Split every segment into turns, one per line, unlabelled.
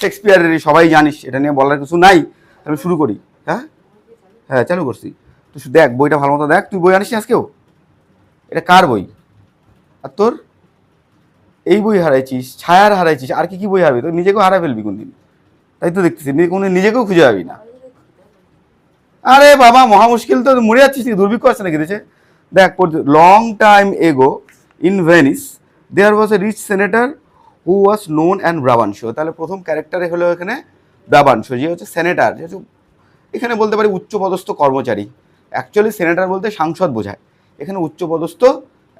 শেক্সপিয়ারেরই, সবাই জানিস, এটা নিয়ে বলার কিছু নাই। আমি শুরু করি। হ্যাঁ হ্যাঁ চালু করছি। তুই দেখ বইটা ভালো মতো দেখ। তুই বই আনিস নি আজকেও? এটা কার বই? আর তোর এই বই হারাইছিস, ছায়ার হারাইছিস, আর কি কি বই হারাবি? তো নিজেকেও হারাই ফেলবি কোনদিন, তাই তো দেখতেছি। কোনো নিজেকেও খুঁজে পাবি না। আরে বাবা মহা মুশকিল তো, মরে যাচ্ছিস, দুর্ভিক্ষ আছে নাকি দেশে? দেখ, long time ago in Venice there was a rich senator who was known and Brabantio. তাহলে প্রথম ক্যারেক্টারে হলো এখানে ব্রাবানশো, যে হচ্ছে সেনেটার, যে হচ্ছে এখানে বলতে পারি উচ্চপদস্থ কর্মচারী। অ্যাকচুয়ালি সেনেটার বলতে সাংসদ বোঝায়, এখানে উচ্চপদস্থ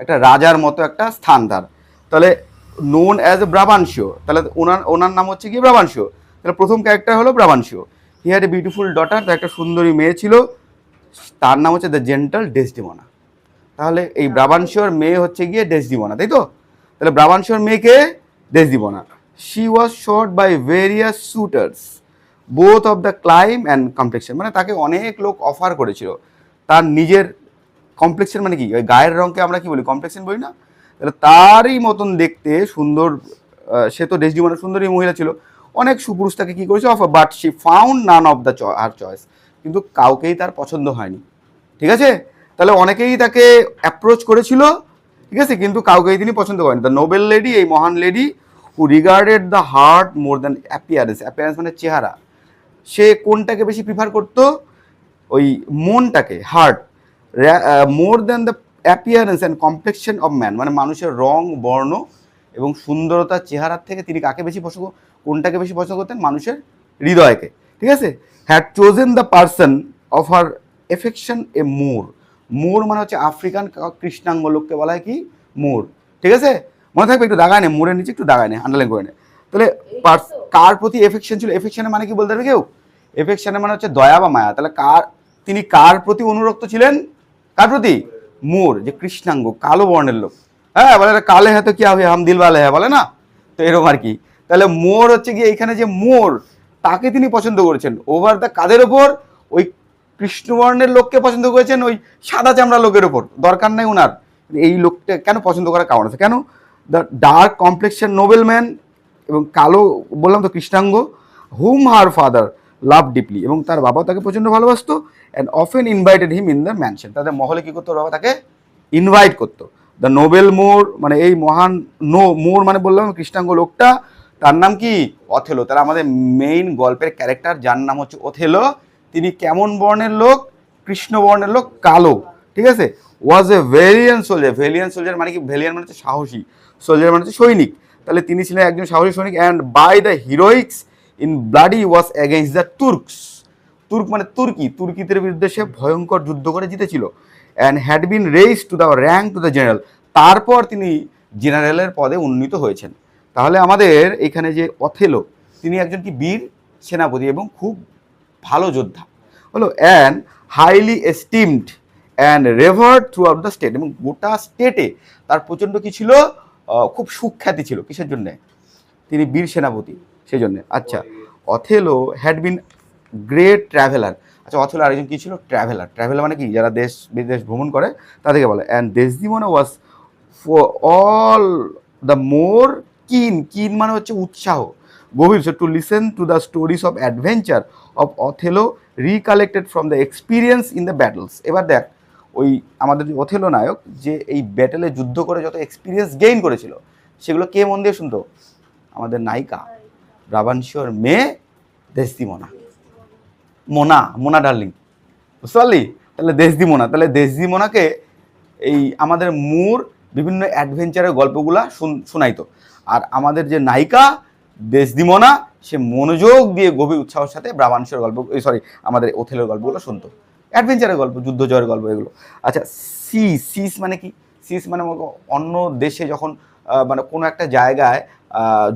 একটা রাজার মতো একটা স্থান তার। তাহলে নোন অ্যাজ এ ব্রাবানশো, তাহলে ওনার নাম হচ্ছে কি ব্রাবানশো। তাহলে প্রথম ক্যারেক্টার হলো Brabantio. He had a beautiful daughter, তার একটা সুন্দরী মেয়ে ছিল, তার নাম হচ্ছে দ্য জেন্টাল ডেসডিমোনা। তাহলে এই ব্রাবানশোর মেয়ে হচ্ছে গিয়ে ডেসডিমোনা, তাই তো? তাহলে ব্রাবানশোর মেয়েকে Desdemona. She was shot by various shooters both of the clime and complexion, মানে তাকে অনেক লোক অফার করেছিল। তার নিজের কমপ্লেক্সন মানে কি, ওই গায়ের রঙকে আমরা কি বলি, কমপ্লেক্সন বলি না? তাহলে তারই মতন দেখতে সুন্দর, সে তো ডেসডিমোনা সুন্দরী মহিলা ছিল, অনেক সুপুরুষ তাকে কী করেছে offer, but she found none of the আর চয়েস, কিন্তু কাউকেই তার পছন্দ হয়নি। ঠিক আছে? তাহলে অনেকেই তাকে অ্যাপ্রোচ করেছিল, ঠিক আছে, কিন্তু কাউকেই তিনি পছন্দ করেন। দ্য নোবেল লেডি, এই মহান lady, who regarded the heart more than appearance, appearance মানে চেহারা, সে কোনটাকে বেশি প্রিফার করতো, ওই মনটাকে, heart, more than the appearance and complexion of man, মানে মানুষের রং বর্ণ এবং সুন্দরতা চেহারার থেকে তিনি কাকে বেশি পছন্দ, কোনটাকে বেশি পছন্দ করতেন, মানুষের হৃদয়কে। ঠিক আছে? Had chosen the person of her affection a Moor, Moor মানে হচ্ছে আফ্রিকান কৃষ্ণাঙ্গ লোককে বলা হয় কি, মোর। ঠিক আছে? মনে থাকবে, একটু দাগায় নে, মোরের নিচে একটু দাগায় নে, আন্ডারলাইন করে নে। তাহলে কার প্রতি এফেকশন ছিল? এফেকশনের মানে কি বলতে পারবে কেউ? এফেকশনের মানে হচ্ছে দয়া বা মায়া। তাহলে তিনি কার প্রতি অনুরক্ত ছিলেন? কার প্রতি? মোর, যে কৃষ্ণাঙ্গ কালো বর্ণের লোক। হ্যাঁ বলে কালে হ্যাঁ তো কি হবে, হাম দিল বালে হ্যাঁ বলে না, তো এরকম আর কি। তাহলে মোর হচ্ছে গিয়ে এখানে যে মোর, তাকে তিনি পছন্দ করেছেন ওভার দ্য কাদের ওপর, ওই কৃষ্ণবর্ণের লোককে পছন্দ করেছেন ওই সাদা চামড়া লোকের ওপর। দরকার নাই ওনার এই লোকটা কেন পছন্দ করার কারণ আছে, কেন? The dark complexion Nobel man, এবং কালো বললাম তো কৃষ্ণাঙ্গ, হুম হার ফাদার লাভ ডিপলি, এবং তার বাবাও তাকে প্রচণ্ড ভালোবাসতো, and often invited him in the mansion, তাদের মহলে কী করতো, বাবা তাকে ইনভাইট করতো। দ্য নোবেল মোর মানে এই মহান মোর মানে বললাম কৃষ্ণাঙ্গ লোকটা, তার নাম কি? অথেলো। তারা আমাদের মেইন গল্পের ক্যারেক্টার, যার নাম হচ্ছে অথেলো। তিনি কেমন বর্ণের লোক? কৃষ্ণ বর্ণের লোক, কালো। ঠিক আছে? ওয়াজ এ ভেলিয়ান সোলজার, ভেলিয়ান সোলজার মানে কি, ভেলিয়ান মানে হচ্ছে সাহসী, সোলজার মানে হচ্ছে সৈনিক। তাহলে তিনি ছিলেন একজন সাহসী সৈনিক, and by the heroics in bloody wars against the Turks, Turk মানে তুর্কি, তুর্কিদের বিরুদ্ধে সে ভয়ঙ্কর যুদ্ধ করে জিতেছিল। And had been raise to the rank to the general, তারপর তিনি জেনারেলের পদে উন্নীত হয়েছেন। তাহলে আমাদের এখানে যে অথেলো, তিনি একজন কি বীর সেনাপতি এবং খুব ভালো যোদ্ধা হলো, and highly esteemed and revered throughout the state, এবং গোটা স্টেটে তার প্রচণ্ড কী ছিল, খুব সুখ্যাতি ছিল। কিসের জন্যে? তিনি বীর সেনাপতি, সেই জন্যে। আচ্ছা, Othello had been great traveller. আচ্ছা, অথেলো আরেকজন কী ছিল? ট্রাভেলার। ট্রাভেলার মানে কি, যারা দেশ বিদেশ ভ্রমণ করে তাদেরকে বলে। And Desdemona was for all the more keen, keen মানে হচ্ছে উৎসাহ, গভীর, to listen to the stories of adventure of Othello recollected from the experience in the battles. এবার দেখ, ওই আমাদের অথেলো নায়ক যে এই ব্যাটেলে যুদ্ধ করে যত এক্সপিরিয়েন্স গেইন করেছিল, সেগুলো কে মন দিয়ে শুনতো? আমাদের নায়িকা ব্রাবানশিওর মেয়ে ডেসডিমোনা, মোনা ডার্লিং, বুঝতে পারলি? তাহলে ডেসডিমোনা, তাহলে ডেসডিমোনাকে এই আমাদের মোর বিভিন্ন অ্যাডভেঞ্চারের গল্পগুলা শোনাইতো, আর আমাদের যে নায়িকা ডেসডিমোনা, সে মনোযোগ দিয়ে গভীর উৎসাহের সাথে ব্রাবানশিওর গল্প, আমাদের ওথেলোর গল্পগুলো শুনতো, অ্যাডভেঞ্চারের গল্প, যুদ্ধ জয়ের গল্প এগুলো। আচ্ছা, সিস মানে কি? সিস মানে অন্য দেশে যখন মানে কোনো একটা জায়গায়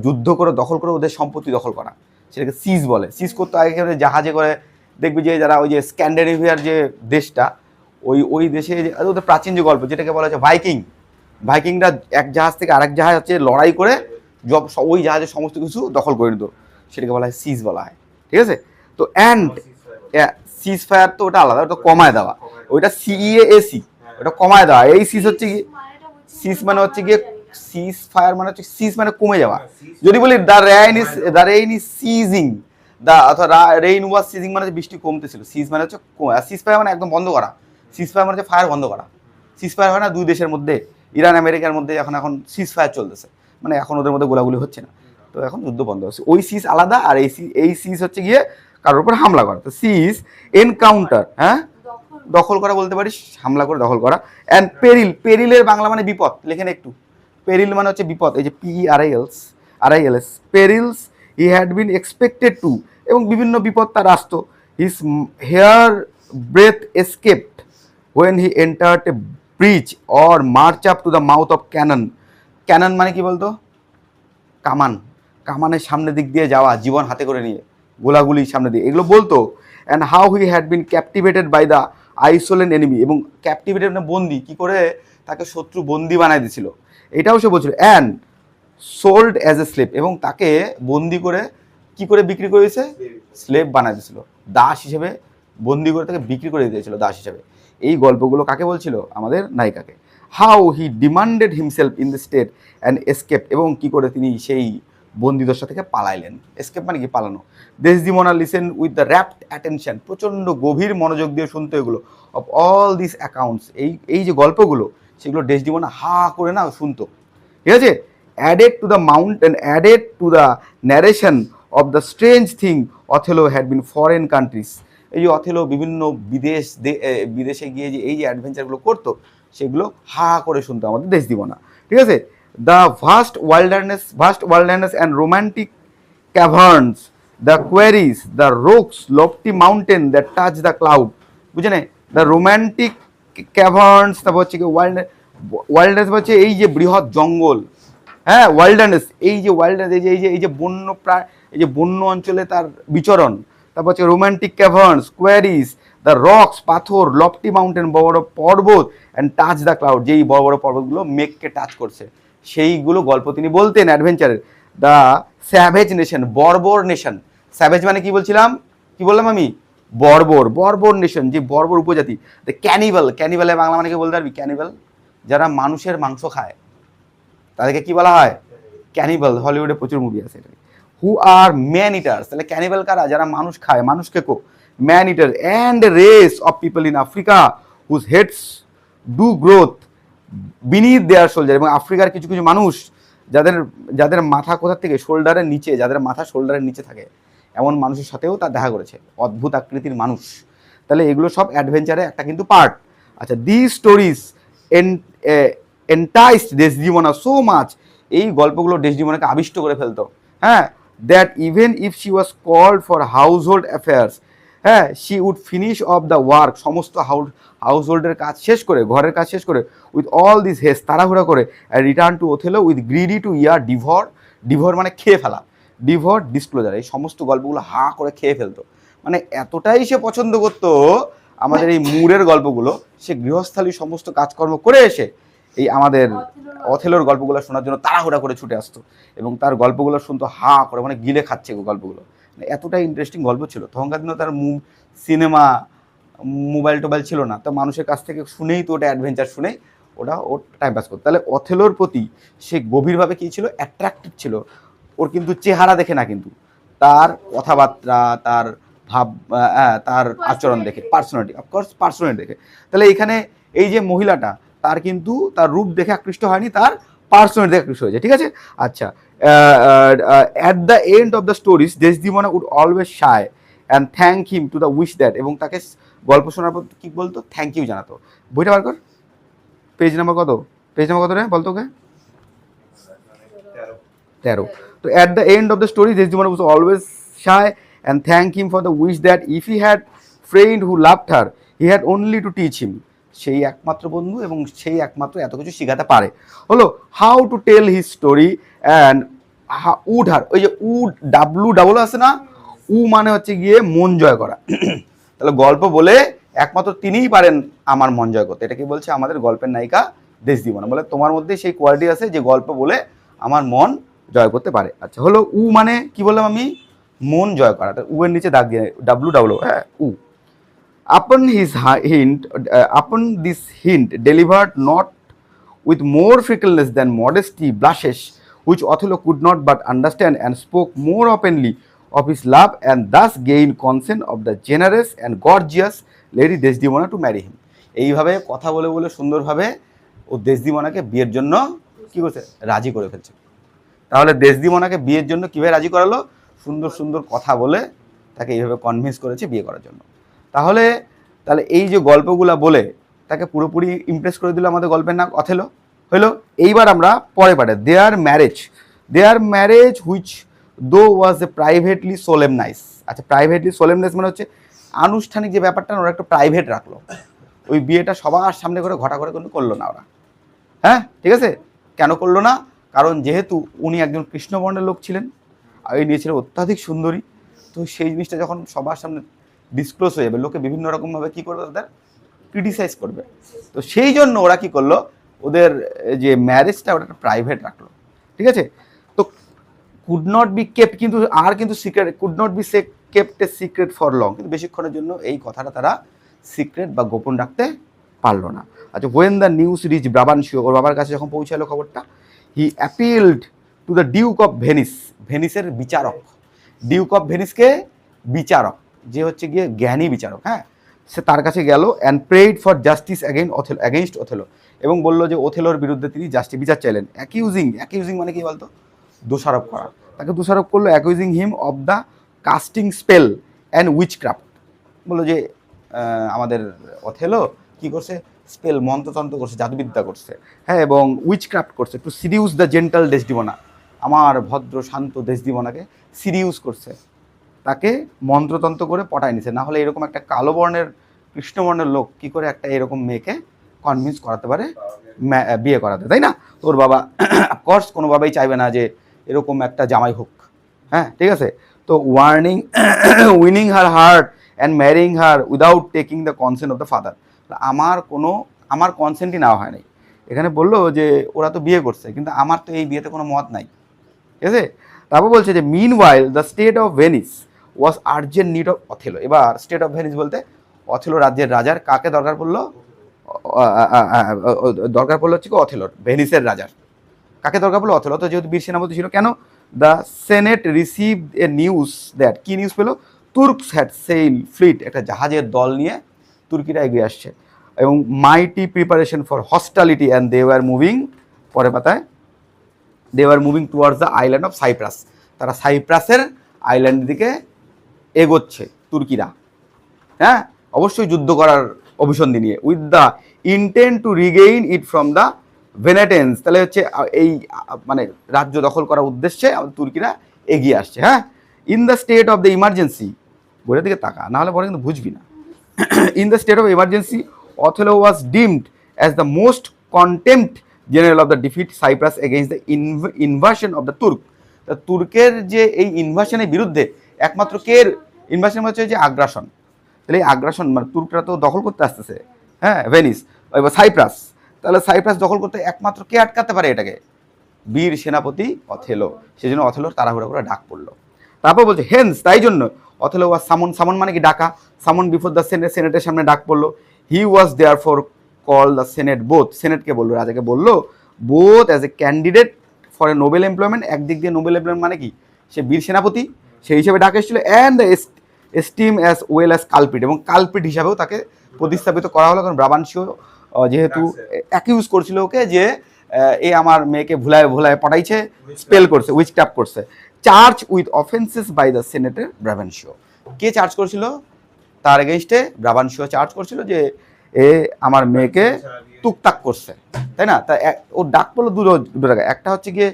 যুদ্ধ করে দখল করে ওদের সম্পত্তি দখল করা, সেটাকে সিজ বলে। সিজ করতে আগে জাহাজে করে, দেখবি যে যারা ওই যে স্ক্যান্ডিনেভিয়ার যে দেশটা, ওই দেশে ওদের প্রাচীন যে গল্প, যেটাকে বলা হচ্ছে ভাইকিংরা এক জাহাজ থেকে আরেক জাহাজ হচ্ছে লড়াই করে ওই জাহাজের সমস্ত কিছু দখল করে নিত, সেটাকে বলা হয় সিজ বলা হয়। ঠিক আছে? তো অ্যান্ড সিজ ফায়ার তো ওটা আলাদা, ওটা কমায় দেওয়া, ওইটা সিইএসি, ওটা কমায় দেওয়া। এই সিজ হচ্ছে কি, সিজ মানে হচ্ছে গিয়ে সিজ ফায়ার মানে হচ্ছে সিজ মানে কমে যাওয়া। যদি বলি the rain is seizing, the অথবা রেইন ওয়াজ সিজিং মানে বৃষ্টি কমতেছিল, সিজ মানে হচ্ছে সিজ ফায়ার মানে একদম বন্ধ করা, সিজ ফায়ার মানে হচ্ছে ফায়ার বন্ধ করা। সিজ ফায়ার হয় না দুই দেশের মধ্যে, ইরান আমেরিকার মধ্যে এখন সিজ ফায়ার চলতেছে, মানে এখন ওদের মধ্যে গোলাগুলি হচ্ছে না, তো এখন যুদ্ধ বন্ধ হচ্ছে। ওই সিজ আলাদা, আর এই সিজ হচ্ছে গিয়ে কারোর উপর হামলা করা। তো সিজ এনকাউন্টার, হ্যাঁ দখল করা বলতে পারিস, হামলা করে দখল করা। অ্যান্ড পেরিল, পেরিলের বাংলা মানে বিপদ, লেখেন একটু। পেরিল মানে হচ্ছে বিপদ, এই যে PERILS, perils he had been expected to, এবং বিভিন্ন বিপদ তার আসতো। His hair breath escaped when he entered a breach or march up to the mouth of cannon. Cannon মানে কি বলতো? কামান, কামানের সামনে দিক দিয়ে যাওয়া, জীবন হাতে করে নিয়ে গোলাগুলি সামনে দিয়ে, এগুলো বলতো। And how he had been captivated by the insolent enemy, এবং ক্যাপটিভেটেড মানে বন্দি, কি করে তাকে শত্রু বন্দি বানাই দিয়েছিল, এটাও সে বলছিল। And sold as a slave, এবং তাকে বন্দি করে কি করে বিক্রি করেছে, স্লেভ বানাই দিয়েছিল, দাস হিসেবে বন্দি করে তাকে বিক্রি করে দিয়েছিল দাস হিসেবে। এই গল্পগুলো কাকে বলছিল? আমাদের নায়িকাকে। How he demanded himself in the state and escape, এবং কি করে তিনি সেই বন্দিদশা থেকে পালাইলেন। এসকেপ মানে কি? পালানো। Desdemona listen with the rapt attention, প্রচণ্ড গভীর মনোযোগ দিয়ে শুনতো এগুলো। অফ অল দিস অ্যাকাউন্টস, এই যে গল্পগুলো, সেগুলো দেশদিমনা হা করে না শুনতো, ঠিক আছে। Added to the mountain, added to the narration of the strange thing Othello had been foreign countries, এই যে অথেলো বিভিন্ন বিদেশে গিয়ে যে এই যে অ্যাডভেঞ্চারগুলো করতো, সেগুলো হা করে শুনতো আমাদের দেশদিমনা, ঠিক আছে। The vast wilderness and romantic caverns, the quarries, the rocks, lofty mountain that touch the cloud, বুঝে নেই? দ্য রোম্যান্টিক ক্যাভার্নস, তারপর হচ্ছে কি ওয়াইল্ডারনেস হচ্ছে এই যে বৃহৎ জঙ্গল, হ্যাঁ ওয়াইল্ডারনেস, এই যে ওয়াইল্ডারনেস, এই যে বন্য এই যে বন্য অঞ্চলে তার বিচরণ। তারপর হচ্ছে রোম্যান্টিক ক্যাভার্নস, কোয়ারিজ, দ্য রকস, পাথর, লফটি মাউন্টেন, বড় বড় পর্বত, অ্যান্ড টাচ দ্য ক্লাউড, যেই বড় বড় পর্বতগুলো মেঘকে টাচ করছে, সেইগুলো গল্প তিনি বলতেন অ্যাডভেঞ্চারের। দ্য স্যাভেজ নেশন, বর্বর নেশন, স্যাভেজ মানে কি বলছিলাম, কি বললাম আমি? বর্বর নেশন, যে বর্বর উপজাতি। দ্য ক্যানিবাল, ক্যানিবালের বাংলা মানে কি বলতে পারবি? ক্যানিবাল যারা মানুষের মাংস খায়, তাদেরকে কি বলা হয়? ক্যানিবাল। হলিউডে প্রচুর মুভি আছে এটা। হু আর ম্যান ইটার্স, তাহলে ক্যানিবাল কারা? যারা মানুষ খায়, মানুষকে man eater. And race of people in Africa whose heads do growth beneath their shoulder, এবং আফ্রিকার কিছু কিছু মানুষ যাদের মাথা কোথার থেকে, শোল্ডারের নিচে, যাদের মাথা শোল্ডারের নিচে থাকে, এমন মানুষের সাথেও তার দেখা করেছে, অদ্ভুত আকৃতির মানুষ। তাহলে এগুলো সব অ্যাডভেঞ্চারে একটা কিন্তু পার্ট। আচ্ছা, this stories enticed Desdemona so much, এই গল্পগুলো দেশদিমনাকে আবিষ্ট করে ফেলতো, হ্যাঁ। That even if she was called for household affairs, হ্যাঁ, she would finish off the work, সমস্ত হাউস হোল্ডের কাজ শেষ করে, ঘরের কাজ শেষ করে, উইথ অল দিস হেস, তাড়াহুড়া করে, return to Othello with greedy to ear devour মানে খেয়ে ফেলা, ডিভর ডিসক্লোজার, এই সমস্ত গল্পগুলো হা করে খেয়ে ফেলতো। মানে এতটাই সে পছন্দ করতো আমাদের এই মুরের গল্পগুলো, সে গৃহস্থালী সমস্ত কাজকর্ম করে এসে এই আমাদের অথেলোর গল্পগুলো শোনার জন্য তাড়াহুড়া করে ছুটে আসতো, এবং তার গল্পগুলো শুনতো হা করে, মানে গিলে খাচ্ছে গল্পগুলো। এতটাই ইন্টারেস্টিং গল্প ছিল। তখনকার দিনে তার সিনেমা, মোবাইল টোবাইল ছিল না, তো মানুষের কাছ থেকে শুনেই তো ওটা অ্যাডভেঞ্চার শুনেই ওর টাইম পাস করতো। তাহলে অথেলোর প্রতি সে গভীরভাবে কী ছিল? অ্যাট্রাক্টিভ ছিল। ওর কিন্তু চেহারা দেখে না, কিন্তু তার কথাবার্তা, তার ভাব, তার আচরণ দেখে, পার্সোনালিটি, অফকোর্স পার্সোনালিটি দেখে। তাহলে এখানে এই যে মহিলাটা, তার কিন্তু তার রূপ দেখে আকৃষ্ট হয়নি, তার পার্সোনালিটি দেখে আকৃষ্ট হয়েছে, ঠিক আছে। আচ্ছা, at the end of the stories Desdemona would always shy and thank him to the wish that, এবং তাকে গল্প শোনার পর কী বলতো? থ্যাংক ইউ জানাতো। বইটা বার কর, পেজ নাম্বার কত রে বলতো ওকে? 13। তো at the end of the story Desdemona would always shy and thank him for the wish that if he had friend who loved her he had only to teach him, সেই একমাত্র বন্ধু এবং সেই একমাত্র এত কিছু শেখাতে পারে হলো how to tell his story and would her, ওই যে উড ডাব্লু আছে না, উ মানে হচ্ছে গিয়ে মন জয় করা। তাহলে গল্প বলে একমাত্র তিনিই পারেন আমার মন জয় করতে। এটা কি বলছে আমাদের গল্পের নায়িকা দেশদিমনা, বলে তোমার মধ্যে সেই কোয়ালিটি আছে যে গল্প বলে আমার মন জয় করতে পারে। আচ্ছা, হলো উ মানে কি বললাম আমি? মন জয় করা। উয়ের নিচে দাগ দিয়ে ডাব্লু, হ্যাঁ, উ। আপন this hint delivered not with more fickleness than modesty, blushes, which Othello could not but understand, and spoke more openly of his love, and thus gained consent of the generous and gorgeous Lady Desdemona to marry him. এইভাবে কথা বলে বলে সুন্দরভাবে ও দেশদিমনাকে বিয়ের জন্য কি করছে, রাজি করে ফেলছে। তাহলে দেশদিমনাকে বিয়ের জন্য কীভাবে রাজি করালো? সুন্দর সুন্দর কথা বলে তাকে এইভাবে কনভিন্স করেছে বিয়ে করার জন্য। তাহলে এই যে গল্পগুলা বলে তাকে পুরোপুরি ইমপ্রেস করে দিল আমাদের গল্পের নাম অথেলো হইলো। এইবার আমরা পরে পারে দেয়ার ম্যারেজ হুইচ দো ওয়াজ এ প্রাইভেটলি সোলেমনাইজ। আচ্ছা, প্রাইভেটলি সোলেমনাইজ মানে হচ্ছে আনুষ্ঠানিক যে ব্যাপারটা ওরা একটু প্রাইভেট রাখলো, ওই বিয়েটা সবার সামনে করে ঘটা করে কিন্তু করলো না ওরা। হ্যাঁ, ঠিক আছে। কেন করলো না? কারণ যেহেতু উনি একজন কৃষ্ণবর্ণের লোক ছিলেন আর এই নিয়ে ছিল অত্যাধিক সুন্দরী, তো সেই জিনিসটা যখন সবার সামনে ডিসক্লোজ হয়ে যাবে, লোকে বিভিন্ন রকমভাবে কী করবে, তাদের ক্রিটিসাইজ করবে। তো সেই জন্য ওরা কি করলো, ওদের যে ম্যারেজটা ওটা প্রাইভেট রাখলো, ঠিক আছে। তো কুড নট বি কেপ্ট, কিন্তু secret, could not be kept a secret for long, কিন্তু বেশিক্ষণের জন্য এই কথাটা তারা সিক্রেট বা গোপন রাখতে পারলো না। আচ্ছা, হোয়েন দ্য নিউজ রিচ ব্রাবানশিও, ওর বাবার কাছে যখন পৌঁছালো খবরটা, হি অ্যাপিলড টু দ্য ডিউক অফ ভেনিসের বিচারক। ডিউক অফ ভেনিসকে বিচারক, যে হচ্ছে গিয়ে জ্ঞানী বিচারক, হ্যাঁ, সে তার কাছে গেল and prayed for justice against Othello, এবং বললো যে ওথেলোর বিরুদ্ধে তিনি বিচার চাইলেন। অ্যাকিউজিং মানে কি বলতো, দোষারোপ করা। তাকে দোষারোপ করলো, accusing him of the casting spell and witchcraft. বললো যে আমাদের ওথেলো কি করছে, স্পেল, মন্ত্রতন্ত্র করছে, জাদুবিদ্যা করছে, হ্যাঁ, এবং উইচক্রাফট করছে, to seduce the gentle Desdemona, আমার ভদ্র শান্ত ডেসডিমোনাকে সিডিউস করছে, তাকে মন্ত্রতন্ত্র করে পটায় নিছে। না হলে এরকম একটা কালো বর্ণের কৃষ্ণবর্ণের লোক কি করে একটা এরকম মেয়েকে কনভিন্স করাতে পারে বিয়ে করাতে, তাই না? তোর বাবা অফকোর্স কোনোভাবেই চাইবে না যে এরকম একটা জামাই হোক, হ্যাঁ, ঠিক আছে। তো winning her heart and marrying her without taking the consent of the father, আমার কনসেন্টই নেওয়া হয় নাই। এখানে বললো যে ওরা তো বিয়ে করছে, কিন্তু আমার তো এই বিয়েতে কোনো মত নাই, ঠিক আছে। তারপর বলছে যে meanwhile the state of Venice was urgent need of Othello. এবার স্টেট অফ ভেনিস বলতে অথেলো রাজ্যের রাজার কাকে দরকার পড়লো, হচ্ছে কি অথেলোর, ভেনিসের রাজার কাকে দরকার পড়লো, অথেলো। তো যেহেতু বীর সেনাপতি ছিল, কেন, the senate receive a news that, কি নিউজ পেলো, তুর্কস হ্যাড সেল ফ্লিট, একটা জাহাজের দল নিয়ে তুর্কিরা এগিয়ে আসছে, এবং mighty preparation for hostility and they were moving, পরে পাতায়, they were moving towards the island of Cyprus, তারা সাইপ্রাসের আইল্যান্ডের দিকে এগোচ্ছে তুর্কিরা, হ্যাঁ, অবশ্যই যুদ্ধ করার অভিসন্ধি নিয়ে, with the intent to regain it from the Venetians. তাহলে হচ্ছে এই মানে রাজ্য দখল করার উদ্দেশ্যে তুর্কিরা এগিয়ে আসছে, হ্যাঁ। In the state of the emergency, বইয়ের দিকে তাকা, নাহলে পরে কিন্তু বুঝবি না। In the state of emergency Othello was deemed as the most contempt general of the defeat Cyprus against the invasion of the Turk. তুর্কের যে এই ইনভাশনের বিরুদ্ধে একমাত্র কে ইনভাশন হচ্ছে যে আগ্রাসন, তাহলে এই আগ্রাসন মানে তুর্করা তো দখল করতে আসতেছে, হ্যাঁ, ভেনিস এবার সাইপ্রাস, তাহলে সাইপ্রাস দখল করতে একমাত্র কে আটকাতে পারে এটাকে, বীর সেনাপতি অথেলো। সেই জন্য অথেলোর তাড়াহুড়া করে ডাক পড়লো। তারপর বলছে হেন্স, তাই জন্য অথেলো ওয়াজ সামন মানে কি ডাকা, সামন বিফোর দ্য সেনেট, সেনেটের সামনে ডাক পড়লো। He was there for call the senate both, সেনেটকে বললো, রাজাকে বললো, both as a candidate for a noble employment, একদিক দিয়ে নোবেল এমপ্লয়মেন্ট মানে কি, সে বীর সেনাপতি, সেই হিসেবে ডাক এসেছিল, and the esteem as well as culprit, এবং কালপিট হিসাবেও তাকে প্রতিস্থাপিত করা হলো, কারণ ব্রাবানশীয় যেহেতু অ্যাকিউজ করছিল ওকে যে এ আমার মেয়েকে ভুলায় পটাইছে, স্পেল করছে, উইচক্রাফট করছে। Charge with offences by the senator Brabantio, কে চার্জ করছিল, তার এগেইনস্টে ব্রাবানশীয় চার্জ করছিল যে এ আমার মেয়েকে তুকতাক করছে, তাই না। তা ও ডাক পড়লো দুটো জায়গায়, একটা হচ্ছে গিয়ে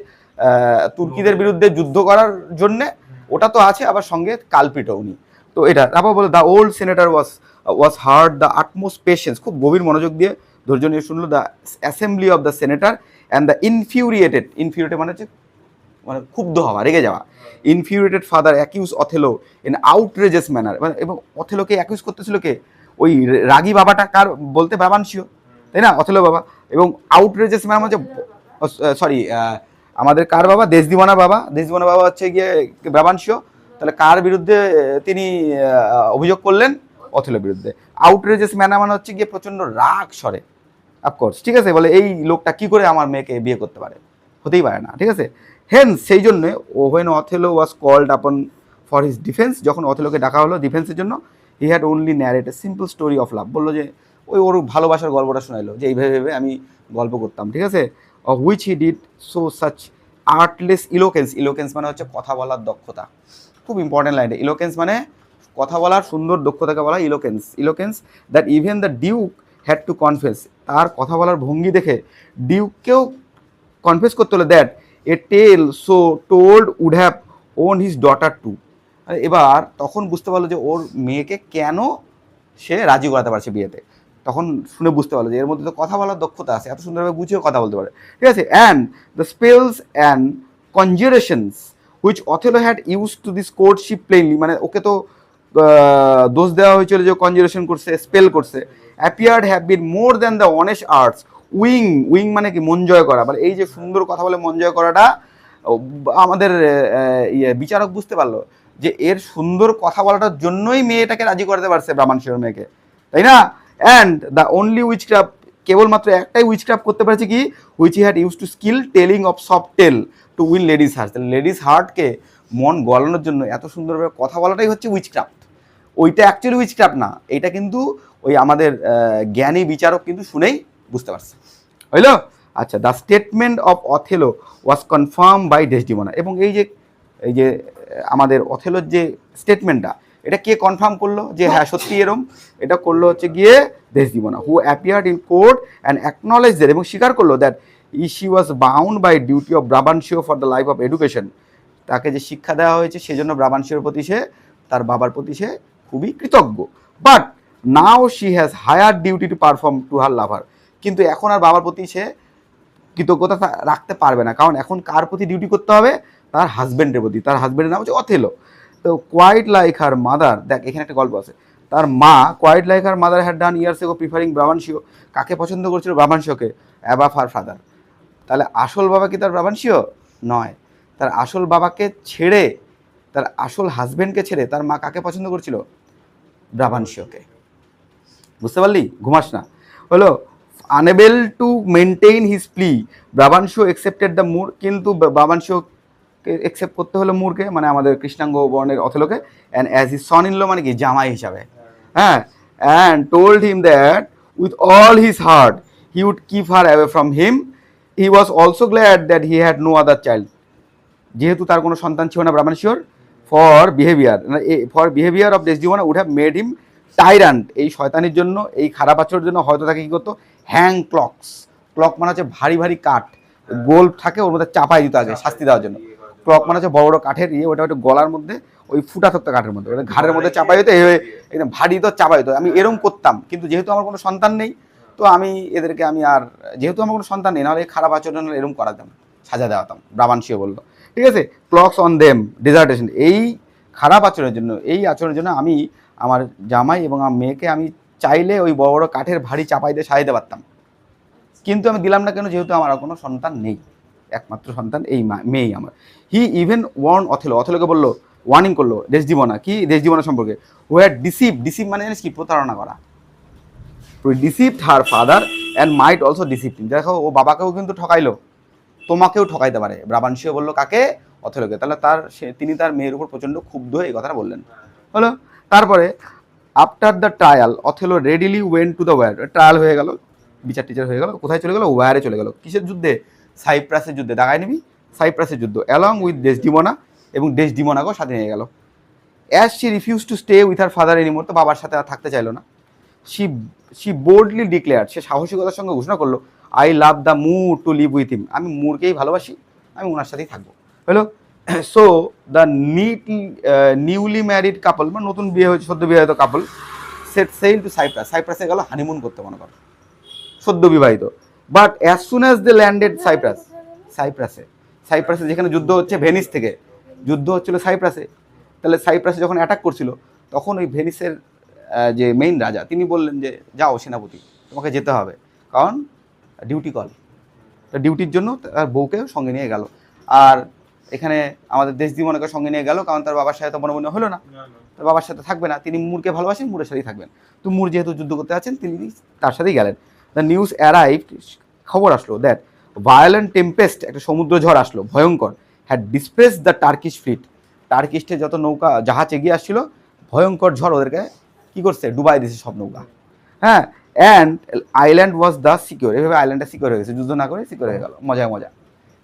তুর্কিদের বিরুদ্ধে যুদ্ধ করার জন্যে, ওটা তো আছে, আবার সঙ্গে কালপিটও উনি। তো এটা তারপর বলো, the old senator was heard the utmost patience, খুব গভীর মনোযোগ দিয়ে ধৈর্য নিয়ে শুনলো, the assembly of the senator and the infuriated মানে হচ্ছে মানে ক্ষুব্ধ হওয়া, রেগে যাওয়া, infuriated father accuse Othello in outrageous manner, এবং অথেলোকে অ্যাকিউজ করতেছিল কে, ওই রাগী বাবাটা কার বলতে, ব্রাবানশীয়, তাই না, অথেলো বাবা। এবং আউটরেজেস ম্যানার মানে সরি আমাদের কার বাবা, দেশদিমনা বাবা হচ্ছে গিয়ে ব্রাবানশীয়, তাহলে কার বিরুদ্ধে তিনি অভিযোগ করলেন, অথেলোর বিরুদ্ধে। আউটরেজেস ম্যানার মানে হচ্ছে গিয়ে প্রচণ্ড রাগ স্বরে, অফকোর্স, ঠিক আছে, বলে এই লোকটা কি করে আমার মেয়েকে বিয়ে করতে পারে, হতেই পারে না, ঠিক আছে। হেন্স সেই জন্য when Othello was called upon for his defence, যখন অথেলোকে ডাকা হলো ডিফেন্সের জন্য, he had only narrate a simple story of love, বললো যে ওর ভালোবাসার গল্পটা শোনাইলো, যে এইভাবে ভেবে আমি গল্প করতাম, ঠিক আছে। Which he did so such artless eloquence, eloquence মানে হচ্ছে কথা বলার দক্ষতা, খুব ইম্পর্টেন্ট লাইন, ইলোকেন্স মানে কথা বলার সুন্দর দক্ষতাকে বলা eloquence, eloquence that even the duke had to confess, তার কথা বলার ভঙ্গি দেখে ডিউককেও কনফেস করতে হলো that a tale so told would have won his daughter too, এবার তখন বুঝতে পারলো যে ওর মেয়েকে কেন সে রাজি করাতে পারছে বিয়েতে, তখন শুনে বুঝতে পারলো যে এর মধ্যে তো কথা বলার দক্ষতা আছে, এত সুন্দরভাবে বুঝিয়ে কথা বলতে পারে, ঠিক আছে। And the spells and conjurations which Othello had use to this courtship plainly, মানে ওকে তো দোষ দেওয়া হয়েছিল যে কনজুরেশন করছে, স্পেল করছে, appeared have been more than the honest arts, wing, wing মানে কি মন জয় করা, মানে এই যে সুন্দর কথা বলে মন জয় করাটা, আমাদের বিচারক বুঝতে পারলো যে এর সুন্দর কথা বলাটার জন্যই মেয়েটাকে রাজি করতে পারছে ব্রাহ্মণশিওর মেয়েকে, তাই না। অ্যান্ড দ্য অনলি উইচক্রাফট, কেবলমাত্র একটাই উইচক্রাফট করতে পারছে কি, which he had use to skill telling of soft tale to win ladies heart, ladies হার্টকে মন গলানোর জন্য এত সুন্দরভাবে কথা বলাটাই হচ্ছে উইচক্রাফট, ওইটা অ্যাকচুয়ালি উইচক্রাফট না, এইটা কিন্তু ওই আমাদের জ্ঞানী বিচারক কিন্তু শুনেই বুঝতে পারছে, হইল। আচ্ছা, the statement of Othello was confirm by Desdemona, এবং এই যে আমাদের অথেলোর যে স্টেটমেন্টটা, এটা কে কনফার্ম করলো যে হ্যাঁ সত্যি এরম, এটা করলো হচ্ছে গিয়ে Desdemona, who appeared in court and acknowledge that, এবং স্বীকার করলো that she was bound by duty of Brabantio for the life of education, তাকে যে শিক্ষা দেওয়া হয়েছে সেজন্য ব্রাবানশিওর প্রতি সে, তার বাবার প্রতি সে খুবই কৃতজ্ঞ। But now she has higher duty to perform to her lover, কিন্তু এখন আর বাবার প্রতি সে কৃতজ্ঞতা রাখতে পারবে না, কারণ এখন কার প্রতি ডিউটি করতে হবে, তার হাজব্যান্ডের প্রতি, তার হাজব্যান্ডের নাম হচ্ছে অথেলো। তো কোয়াইট লাইক হার মাদার, দেখ এখানে একটা গল্প আছে, তার মা quite like her mother had done years ago preferring ব্রাবানশিও, কাকে পছন্দ করছিল, ব্রাবানশিওকে, অ্যাবাভ হার ফাদার, তাহলে আসল বাবা কি তার ব্রাবানশিও নয়, তার আসল বাবাকে ছেড়ে, তার আসল হাজব্যান্ডকে ছেড়ে তার মা কাকে পছন্দ করছিল, ব্রাবানশিওকে, বুঝতে পারলি, ঘুমাস না, হলো। Unable to maintain his plea, Brabantio accepted the Moor, কিন্তু ব্রাবানশিওকে একসেপ্ট করতে হলো মুরকে, মানে আমাদের কৃষ্ণাঙ্গ বর্ণের অথেলোকে, and as his son in law, মানে কি জামাই হিসাবে, হ্যাঁ, and told him that with all his heart he would keep her away from him, he was also glad that he had no other child, যেহেতু তার কোনো সন্তান ছিল না ব্রাহ্মণশিওর, for behaviour of Desdemona would have made him tyrant, এই শয়তানির জন্য, এই খারাপ আচরণের জন্য হয়তো তাকে কী করতো, হ্যাং ক্লকস, ক্লক মানে হচ্ছে ভারী ভারী কাঠ, গোল থাকে ওর মধ্যে চাপাই দিত আগে শাস্তি দেওয়ার জন্য, ক্লক মানে হচ্ছে বড় বড় কাঠের ওটা ওটা গলার মধ্যে ওই ফুটা থাকতো কাঠের মধ্যে, ওটা ঘাড়ের মধ্যে চাপাই হতো, একদম ভারী তো চাপাই হতো, আমি এরম করতাম, কিন্তু যেহেতু আমার কোনো সন্তান নেই, তো আমি এদেরকে আমি আর, যেহেতু আমার কোনো সন্তান নেই, নাহলে এই খারাপ আচরণ এরম করাতাম, সাজা দেওয়াতাম, ব্রাবানশিও বললো, ঠিক আছে। ক্লকস অন দেম ডিজার্টেশন, এই খারাপ আচরণের জন্য, এই আচরণের জন্য আমি আমার জামাই এবং আমার মেয়েকে আমি চাইলে ওই বড় বড় কাঠের ভারী চাপাই দিয়ে সাজাতে পারতাম, কিন্তু আমি দিলাম না কেন, যেহেতু আমার কোনো সন্তান নেই, একমাত্র সন্তান এই মেয়েই আমার। হি ইভেন ওয়ার্ন অথেলো, অথেলোকে বললো, ওয়ার্নিং করলো ডেসডিমোনা, কি ডেসডিমোনা সম্পর্কে, হু হ্যাড ডিসিভ মানে জানিস কি, প্রতারণা করা, deceived her father and mite also deceive, দেখো ও বাবাকেও কিন্তু ঠকাইলো, তোমাকেও ঠকাইতে পারে, ব্রাবানশিও বললো কাকে, অথেলোকে, তাহলে তিনি তার মেয়ের উপর প্রচণ্ড ক্ষুব্ধ হয়ে এই কথাটা বললেন, হলো। তারপরে after the trial Othello readily went to the war, trial হয়ে গেল, বিচার টিচার হয়ে গেল, কোথায় চলে গেল, ওয়্যারে চলে গেল, কিসের যুদ্ধে, সাইপ্রাসের যুদ্ধে, দাগায় নিবি, সাইপ্রাসের যুদ্ধ, অ্যালং উইথ ডেসডিমোনা, এবং ডেসডিমোনাকেও সাথে নিয়ে গেল। As she refuse to stay with her father anymore, তো বাবার সাথে আর থাকতে চাইলো না, শি বোল্ডলি ডিক্লেয়ার, সে সাহসিকতার সঙ্গে ঘোষণা করলো, I love the Moor to live with him, আমি মুরকেই ভালোবাসি, আমি ওনার সাথেই থাকবো, হলো। So the newly married couple, মানে নতুন বিয়ে হয়েছে, সদ্য বিবাহিত couple, set sail to Cyprus, সাইপ্রাসে গেল হানিমুন করতে, মনে করো সদ্য বিবাহিত। But as soon as they landed সাইপ্রাসে যেখানে যুদ্ধ হচ্ছে, ভেনিস থেকে যুদ্ধ হচ্ছিল সাইপ্রাসে, তাহলে সাইপ্রাসে যখন অ্যাটাক করছিল, তখন ওই ভেনিসের যে মেইন রাজা তিনি বললেন যে যাও সেনাপতি, তোমাকে যেতে হবে, কারণ ডিউটি কল, ডিউটির জন্য তার বউকে সঙ্গে নিয়ে গেল, আর এখানে আমাদের ডেসডিমোনাকে সঙ্গে নিয়ে গেল, কারণ তার বাবার সাথে তো মনে হলো না, তার বাবার সাথে থাকবে না, তিনি মুরকে ভালোবাসেন, মুরের সাথেই থাকবেন, তো মুর যেহেতু যুদ্ধ করতে আছেন, তিনি তার সাথেই গেলেন। দ্য নিউজ অ্যারাইভ, খবর আসলো দ্যাট ভায়োলেন্ট টেম্পেস্ট, একটা সমুদ্র ঝড় আসলো ভয়ঙ্কর, হ্যাড ডিসপ্রেস দ্য টার্কিশ ফ্লিট, টার্কিস্টের যত নৌকা জাহাজ এগিয়ে আসছিল, ভয়ঙ্কর ঝড় ওদেরকে কী করছে, ডুবাই দিয়েছে সব নৌকা। হ্যাঁ, and island was the secure, এভাবে আইল্যান্ডটা সিকিউর হয়ে গেছে, যুদ্ধ না করে সিকিউর হয়ে গেল, মজা মজা।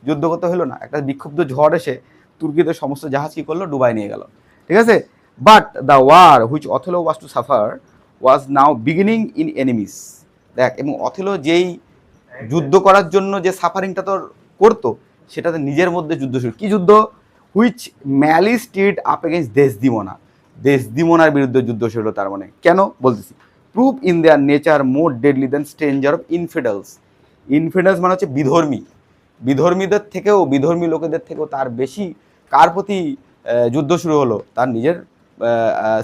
যুদ্ধ করতে হলো না, একটা বিক্ষুব্ধ ঝড় এসে তুর্কিতে সমস্ত জাহাজ কী করলো, ডুবাই নিয়ে গেল, ঠিক আছে। But the war which Othello was to suffer was now beginning in enemies. দেখ, এবং অথেলো যেই যুদ্ধ করার জন্য যে সাফারিংটা তোর করতো, সেটাতে নিজের মধ্যে যুদ্ধ শুরু। কী যুদ্ধ? হুইচ ম্যালি স্টেড আপ এগেন্স্ট দেশদিমোনা, দেশদিমোনার বিরুদ্ধে যুদ্ধ শুরু। তার মানে কেন বলতেছি, prove in their nature more deadly than stranger of infidels. Infidels মানে হচ্ছে বিধর্মী, বিধর্মীদের থেকেও, বিধর্মী লোকেদের থেকেও তার বেশি কার প্রতি যুদ্ধ শুরু হলো, তার নিজের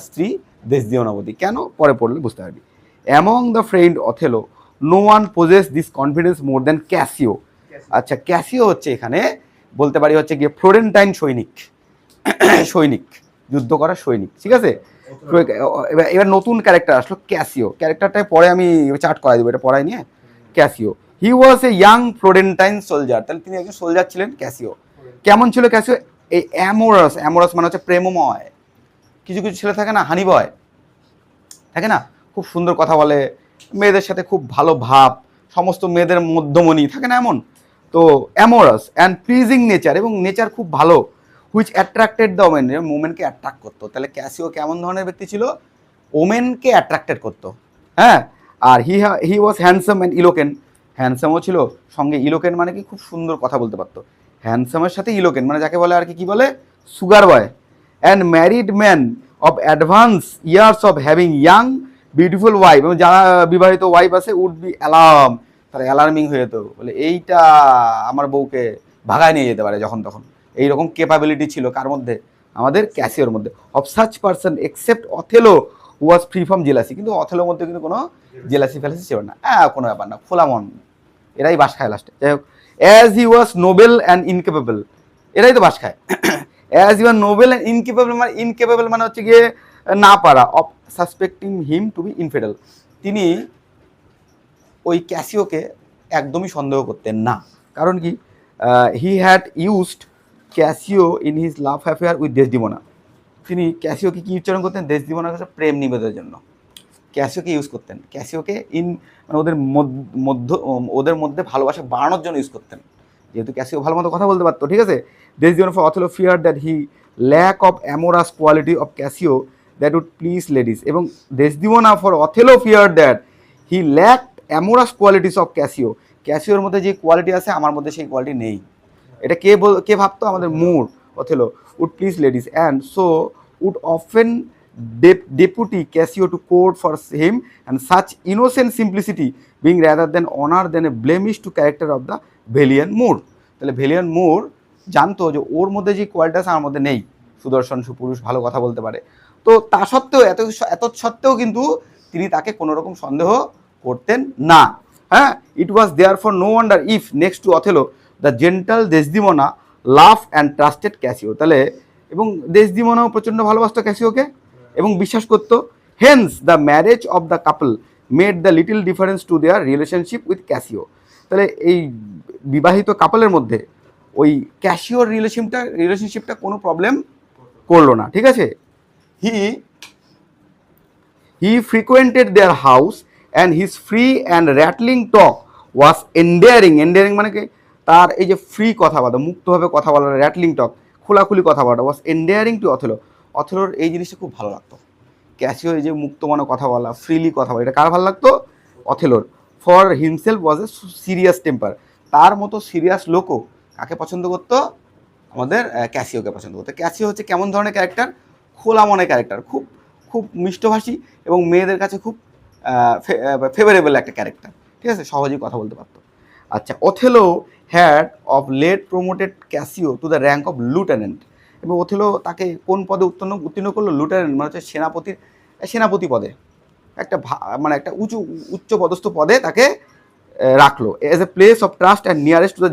স্ত্রী দেশদিমোনাবতী। কেন পরে পড়লে বুঝতে পারবি। Among the friend Othello no one possess this confidence more than Cassio. আচ্ছা, ক্যাসিও হচ্ছে এখানে বলতে পারি হচ্ছে গিয়ে ফ্লোরেন্টাইন সৈনিক, সৈনিক, যুদ্ধ করা সৈনিক, ঠিক আছে। এবার নতুন ক্যারেক্টার আসলো ক্যাসিও, ক্যারেক্টারটায় পরে আমি চার্ট করাই দেবো, এটা পড়াই নিয়ে। Casio, he was a young Florentine soldier, তাহলে তিনি একজন সোলজার ছিলেন ক্যাসিও। কেমন ছিল ক্যাসিও? এই অ্যামোরাস, অ্যামোরাস মানে হচ্ছে প্রেমময়। কিছু কিছু ছেলে থাকে না, হানি বয় থাকে না, খুব সুন্দর কথা বলে, মেয়েদের সাথে খুব ভালো ভাব, সমস্ত মেয়েদের মধ্যমণি থাকে না এমন। তো অ্যামোরাস অ্যান্ড প্লিজিং নেচার, এবং নেচার খুব ভালো, হুইচ অ্যাট্রাক্টেড দ্য ওমেন, ওমেনকে অ্যাট্রাক্ট করতো। তাহলে ক্যাসিও কেমন ধরনের ব্যক্তি ছিল? ওমেনকে অ্যাট্রাক্টেড করতো, হ্যাঁ। আর হি ওয়াজ হ্যান্ডসাম অ্যান্ড ইলোকেন, হ্যান্ডসামও ছিল, সঙ্গে ইলোকেন মানে কি, খুব সুন্দর কথা বলতে পারতো। হ্যান্ডসামের সাথে ইলোকেন মানে যাকে বলে আর কি বলে, sugar boy. And married man of advance years of having young beautiful wife, এবং যারা বিবাহিত ওয়াইফ আছে উড বি অ্যালার্ম, তারা অ্যালার্মিং হয়ে যেত, বলে এইটা আমার বউকে ভাগায় নিয়ে যেতে পারে যখন তখন। এইরকম ক্যাপাবিলিটি ছিল কার মধ্যে? আমাদের ক্যাসিওর মধ্যে। Of such person except Othello was free from jealousy, কিন্তু অথেলোর মধ্যে কিন্তু কোনো জেলাসি ফেলাসি ছিল না, কোনো ব্যাপার না, খোলা মন, এরাই বাস খায় লাস্টে। যাই হোক, as he was noble and incapable, এরাই তো বাস খায়। As you are noble and incapable মানে হচ্ছে গিয়ে না পারা, of suspecting him to be infidel, তিনি ওই ক্যাসিওকে একদমই সন্দেহ করতেন না। কারণ কি, he had used Cassio in his love affair with Desdemona, তিনি ক্যাসিওকে কি উচ্চারণ করতেন? দেশদিমোনার কাছে প্রেম নিবেদনের জন্য ক্যাসিওকে ইউজ করতেন, ক্যাসিওকে মানে ওদের মধ্যে ভালোবাসা বাড়ানোর জন্য ইউজ করতেন, যেহেতু ক্যাসিও ভালো মতো কথা বলতে পারতো, ঠিক আছে। Desdemona for Othello fear that he lack of amorous quality of Cassio that would please ladies, এবং Desdemona for Othello fear that he lack amorous qualities of Cassio, ক্যাসিওর মধ্যে যে কোয়ালিটি আছে আমার মধ্যে সেই কোয়ালিটি নেই। এটা কে ভাবতো? আমাদের Moor Othello would please ladies and so would often deputy Cassio to court for him, and such innocent simplicity being rather than honor than a blemish to character of the Valiant Moor. তাহলে ভেলিয়ান মুর জানতো যে ওর মধ্যে যে quality আছে আমার মধ্যে নেই, সুদর্শন, সুপুরুষ, ভালো কথা বলতে পারে। তো তা সত্ত্বেও, এত সত্ত্বেও কিন্তু তিনি তাকে কোনো রকম সন্দেহ করতেন না, হ্যাঁ। It was there for no wonder if next to Othello the gentle Desdemona love and trusted Cassio, তাহলে এবং দেশদিমোনাও প্রচণ্ড ভালোবাসতো ক্যাসিওকে এবং বিশ্বাস করতো। Hence the marriage of the couple made the little difference to their relationship with Cassio, তাহলে এই বিবাহিত কাপলের মধ্যে ওই ক্যাসিওর রিলেশনশিপটা কোনো প্রবলেম করলো না, ঠিক আছে। He frequented their house and his free and rattling talk was endearing মানে কি, তার এই যে ফ্রি কথা বলা, মুক্তভাবে কথা বলা, র্যাটলিং টক খোলাখুলি কথা বলা, ওয়াজ এন্ডিয়ারিং টু অথেলোর এই জিনিসটা খুব ভালো লাগতো। ক্যাসিও এই যে মুক্ত মনে কথা বলা, ফ্রিলি কথা বলা, এটা কার ভালো লাগতো? অথেলোর। For himself was a serious temper, তার মতো সিরিয়াস লোকও কাকে পছন্দ করতো? আমাদের ক্যাসিওকে পছন্দ করতো। ক্যাসিও হচ্ছে কেমন ধরনের ক্যারেক্টার? খোলা মনের ক্যারেক্টার, খুব খুব মিষ্টভাষী এবং মেয়েদের কাছে খুব ফেভারেবল একটা ক্যারেক্টার, ঠিক আছে, সহজেই কথা বলতে পারতো। আচ্ছা, Othello had of late promoted Cassio to the rank of lieutenant, এবং অথেলো তাকে কোন পদে উত্তীর্ণ করলো? লিউটেন্যান্ট মানে হচ্ছে সেনাপতি পদে, একটা মানে একটা উচ্চ পদস্থ পদে তাকে রাখলো, as a place of trust and nearest two the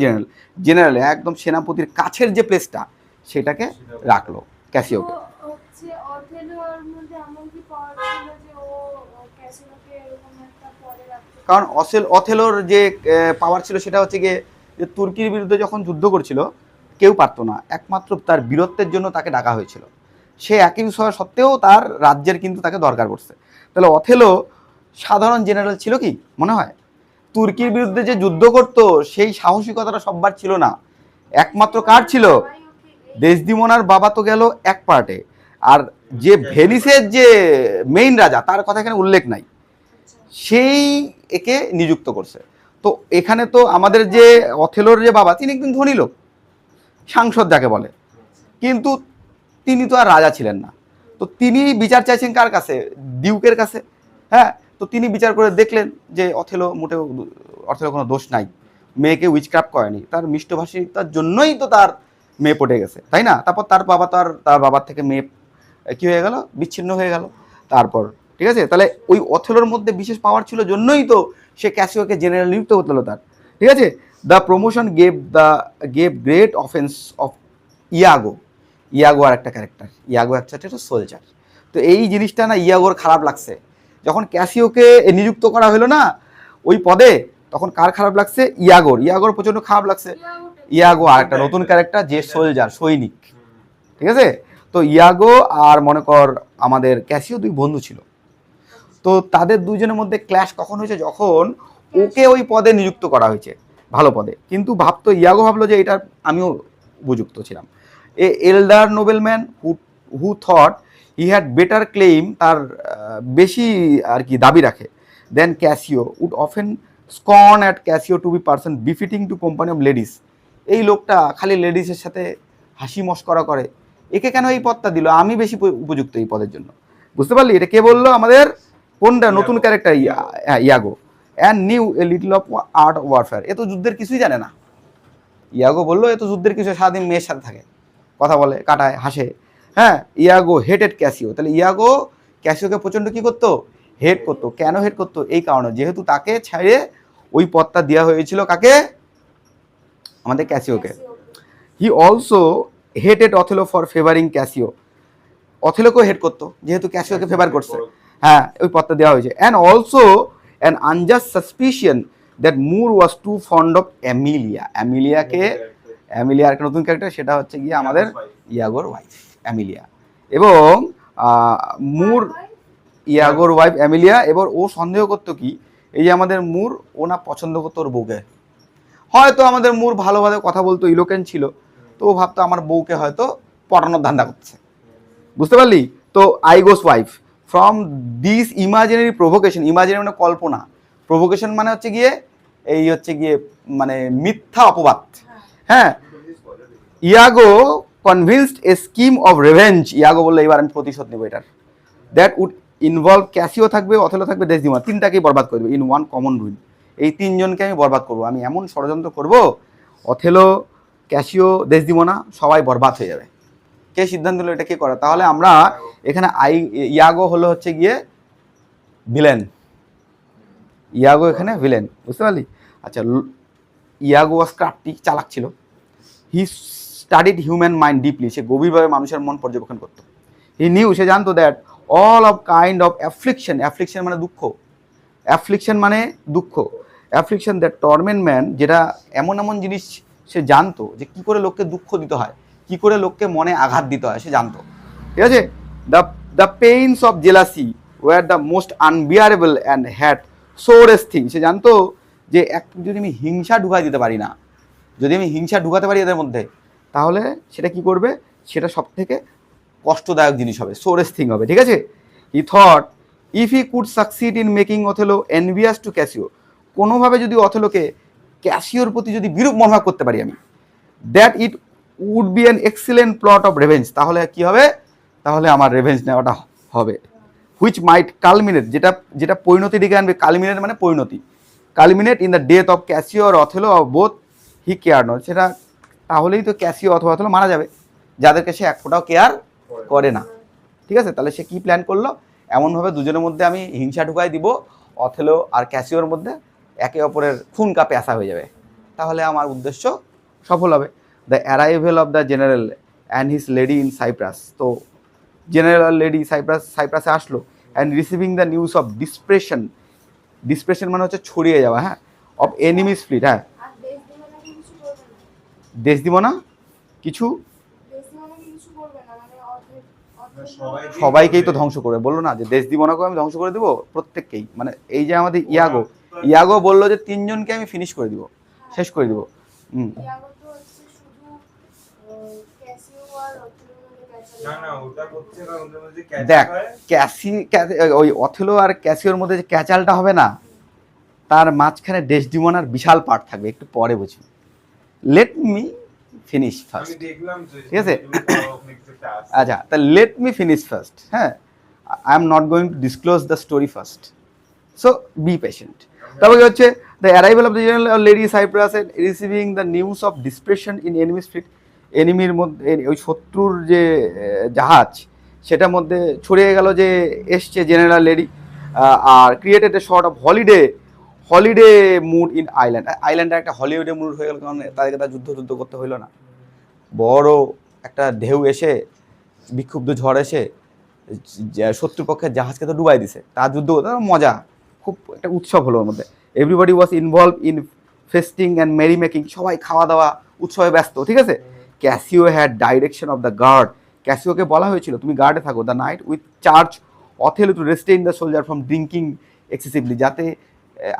general, একদম সেনাপতির কাছের যে প্লেসটা সেটাকে রাখলো ক্যাসিওকে। কারণ অথেলোর যে পাওয়ার ছিল সেটা হচ্ছে গিয়ে যে তুর্কির বিরুদ্ধে যখন যুদ্ধ করছিল কেউ পারতো না, একমাত্র তার বীরত্বের জন্য তাকে ডাকা হয়েছিল। সে একই বিষয় সত্ত্বেও তার রাজ্যের কিন্তু তাকে দরকার পড়ছে। তাহলে অথেলো সাধারণ জেনারেল ছিল কি মনে হয়? তুর্কির বিরুদ্ধে যে যুদ্ধ করত সেই সাহসিকতাটা সববার ছিল না, একমাত্র কার ছিল? দেসদিমোনার বাবা তো গেল এক পার্টে, আর যে ভেনিসের যে মেইন রাজা তার কথা এখানে উল্লেখ নাই, সেই একে নিযুক্ত করছে। তো এখানে তো আমাদের যে অথেলোর যে বাবা তিনি একদিন ধনী লোক, সাংসদ যাকে বলে, কিন্তু তিনি তো আর রাজা ছিলেন না। তো তিনি বিচার চাইছেন কার কাছে? ডিউকের কাছে। হ্যাঁ, তো তিনি বিচার করে দেখলেন যে অথেলো কোনো দোষ নাই, মেয়েকে উইচক্রাফট করেনি, তার মিষ্টভাষিতার জন্যই তো তার মেয়ে পড়ে গেছে, তাই না? তারপর তার বাবা তার বাবার থেকে মেয়ে কি হয়ে গেল, বিচ্ছিন্ন হয়ে গেল। তারপর ঠিক আছে, তাহলে ওই অথেলোর মধ্যে বিশেষ পাওয়ার ছিল জন্যই তো সে ক্যাসিওকে জেনারেল নিযুক্ত করতে হলো তার। ঠিক আছে, the promotion gave great offence of Iago. Iago আর একটা ক্যারেক্টার, ইয়াগো একটা সোলজার। তো এই জিনিসটা না ইয়াগোর খারাপ লাগছে যখন ক্যাসিওকে নিযুক্ত করা হলো না ওই পদে, তখন কার খারাপ লাগছে? ইয়াগোর প্রচন্ড খারাপ লাগছে। ইয়াগো আর একটা নতুন ক্যারেক্টার যে সোলজার, সৈনিক। ঠিক আছে, তো ইয়াগো আর মনে কর আমাদের ক্যাসিও দুই বন্ধু ছিল। তো তাদের দুজনের মধ্যে ক্ল্যাশ কখন হয়েছে? যখন ওকে ওই পদে নিযুক্ত করা হয়েছে, ভালো পদে, কিন্তু ইয়াগো ভাবলো যে এটার আমিও উপযুক্ত ছিলাম। Elder nobleman who thought he had better claim, তার বেশি আর কি দাবি রাখে, then Cassio would often scorn at Cassio to be person befitting to company of ladies. এই লোকটা খালি লেডিসের সাথে হাসি মস্করা করে, একে কেন এই পদটা দিল? আমি বেশি উপযুক্ত এই পদের জন্য। বুঝতে পারলি? এটা কে বললো? আমাদের কোনটা নতুন character, Iago. And knew a little of art of warfare. এ তো যুদ্ধের কিছুই জানে না। ইয়াগো বললো এ তো যুদ্ধের কিছু, সারাদিন মেয়ের সাথে থাকে, কথা বলে, কাটায়, হাসে। হ্যাঁ, ইয়াগো হেটেড ক্যাসিও। তাহলে ইয়াগো ক্যাসিওকে প্রচণ্ড কী করতো? হেট করতো। কেন হেট করতো? এই কারণে, যেহেতু তাকে ছেড়ে ওই পদটা দেওয়া হয়েছিল কাকে? আমাদের ক্যাসিওকে। He also hated Othello for favouring Cassio. অথেলোকেও হেট করতো যেহেতু ক্যাসিওকে ফেভার করছে। হ্যাঁ, ওই পদটা দেওয়া হয়েছে। And also an unjust suspicion that Moor was too fond of Emilia. অ্যামিলিয়ার একটা নতুন ক্যারেক্টার, সেটা হচ্ছে গিয়ে আমাদের ইয়াগোর ওয়াইফ অ্যামিলিয়া। এবং মুর ইয়াগোর ওয়াইফ অ্যামিলিয়া। এবার ও সন্দেহ করতো কি, এই যে আমাদের মুর, ও না পছন্দ করতো ওর বউকে। হয়তো আমাদের মুর ভালোভাবে কথা বলতো, ইলোকেন ছিল, তো ও ভাবতো আমার বউকে হয়তো পটানোর ধান্দা করছে। বুঝতে পারলি? তো Iago's wife from this imaginary provocation. Imaginary মানে কল্পনা, প্রভোকেশন মানে হচ্ছে গিয়ে এই হচ্ছে গিয়ে মানে মিথ্যা অপবাদ। হ্যাঁ, Iago convinced a scheme of revenge. Iago বললো এবার আমি প্রতিশোধ নেবো এটার, দ্যাট উড ইনভলভ ক্যাসিও থাকবে, অথেলো থাকবে, দেসদিমোনা, তিনটাকেই বরবাদ করে দেবে ইন ওয়ান কমন রুইন। এই তিনজনকে আমি বরবাদ করবো, আমি এমন ষড়যন্ত্র করবো, অথেলো, ক্যাসিও, দেসদিমোনা সবাই বরবাদ হয়ে যাবে। কে সিদ্ধান্ত নিল এটা কে করে? তাহলে আমরা এখানে ইয়াগো হলো হচ্ছে গিয়ে ভিলেন, ইয়াগো এখানে ভিলেন। বুঝতে পারলি? আচ্ছা, ইয়াগো ওয়াজ ক্রাফটি, চালাক ছিল। He studied human mind deeply, সে গভীরভাবে মানুষের মন পর্যবেক্ষণ করতো। হি নিউ, সে জানতো that all of kind of affliction, affliction মানে দুঃখ, অ্যাফ্লিকশন মানে দুঃখ, অ্যাফ্লিকশন দ্যাট টর্মেন্ট ম্যান, যেটা এমন এমন জিনিস সে জানতো যে কী করে লোককে দুঃখ দিতে হয়, কী করে লোককে মনে আঘাত দিতে হয়, সে জানতো। ঠিক আছে, the pains of jealousy were the most unbearable and had sorest thing. সে জানতো যে যদি আমি হিংসা ঢুকাই দিতে পারি না, যদি আমি হিংসা ঢুকাতে পারি এদের মধ্যে, তাহলে সেটা কি করবে? সেটা সব থেকে কষ্টদায়ক জিনিস হবে, সোরেস্ট থিং হবে। ঠিক আছে, he thought if he could succeed in making Othello envious to Cassio, কোনোভাবে যদি অথেলোকে ক্যাসিওর প্রতি যদি বিরূপ মনোভাব করতে পারি আমি, that it would be an excellent plot of revenge, তাহলে কি হবে? তাহলে আমার রেভেঞ্জ নেওয়াটা হবে। হুইচ মাইট কালমিনেট, যেটা পরিণতি ডেকে আনবে। কালমিনেট মানে পরিণতি, culminate in the death of Cassio আর Othello of both he care not. সেটা তাহলেই তো ক্যাসিও অথবা অথেলো মারা যাবে, যাদেরকে সে এক ফোঁটাও কেয়ার করে না। ঠিক আছে, তাহলে সে কি প্ল্যান করলো? এমনভাবে দুজনের মধ্যে আমি হিংসা ঢুকাই দিব, অথেলো আর ক্যাসিওর মধ্যে একে অপরের খুন কাপে আসা হয়ে যাবে, তাহলে আমার উদ্দেশ্য সফল হবে। The arrival of the general and his lady in Cyprus. তো জেনারেল আর লেডি সাইপ্রাসে আসলো, and receiving the news of dispersion dispersion মানে হচ্ছে ছড়িয়ে যাওয়া, হ্যাঁ, অফ এনিমিস ফ্লিট, হ্যাঁ, দেশ দিব না কিছু, সবাইকেই তো ধ্বংস করবে, বললো না যে দেশ দিব না, আমি ধ্বংস করে দিব প্রত্যেককেই, মানে এই যে আমাদের ইয়াগো বললো যে 3 জনকে আমি ফিনিশ করে দিব, শেষ করে দিব। দেখ ওই অথেলো আর ক্যাসিওর মধ্যে যে ক্যাচালটা হবে না, তার মাঝখানে ডেসডিমোনার বিশাল পার্ট থাকবে, একটু পরে বুঝবি। লেট মি ফিনিশ ফার্স্ট, ঠিক আছে? আচ্ছা, তা লেট মি ফিনিশ ফার্স্ট, হ্যাঁ, I am not going to disclose the story first, so be patient. তারপরে হচ্ছে the arrival of the general lady Cyprus and receiving the news of dispersion in enemy's fleet, এনিমির মধ্যে ওই শত্রুর যে জাহাজ সেটার মধ্যে ছড়িয়ে গেল যে এসছে জেনারেল লেডি, আর created a sort of holiday mood in আইল্যান্ডে একটা হলিউডে মুড হয়ে গেল, কারণ তাদেরকে তার যুদ্ধ করতে হইলো না, বড় একটা ঢেউ এসে, বিক্ষুব্ধ ঝড় এসে শত্রুপক্ষের জাহাজকে তো ডুবাই দিছে, তার যুদ্ধ করতে মজা, খুব একটা উৎসব হলো ওর মধ্যে। Everybody was involve in feasting and merrymaking, সবাই খাওয়া দাওয়া উৎসবে ব্যস্ত, ঠিক আছে? Cassio had direction of the guard, ক্যাসিওকে বলা হয়েছিল তুমি গার্ডে থাকো, the night with charge Othello to restrain the soldier from drinking excessively, যাতে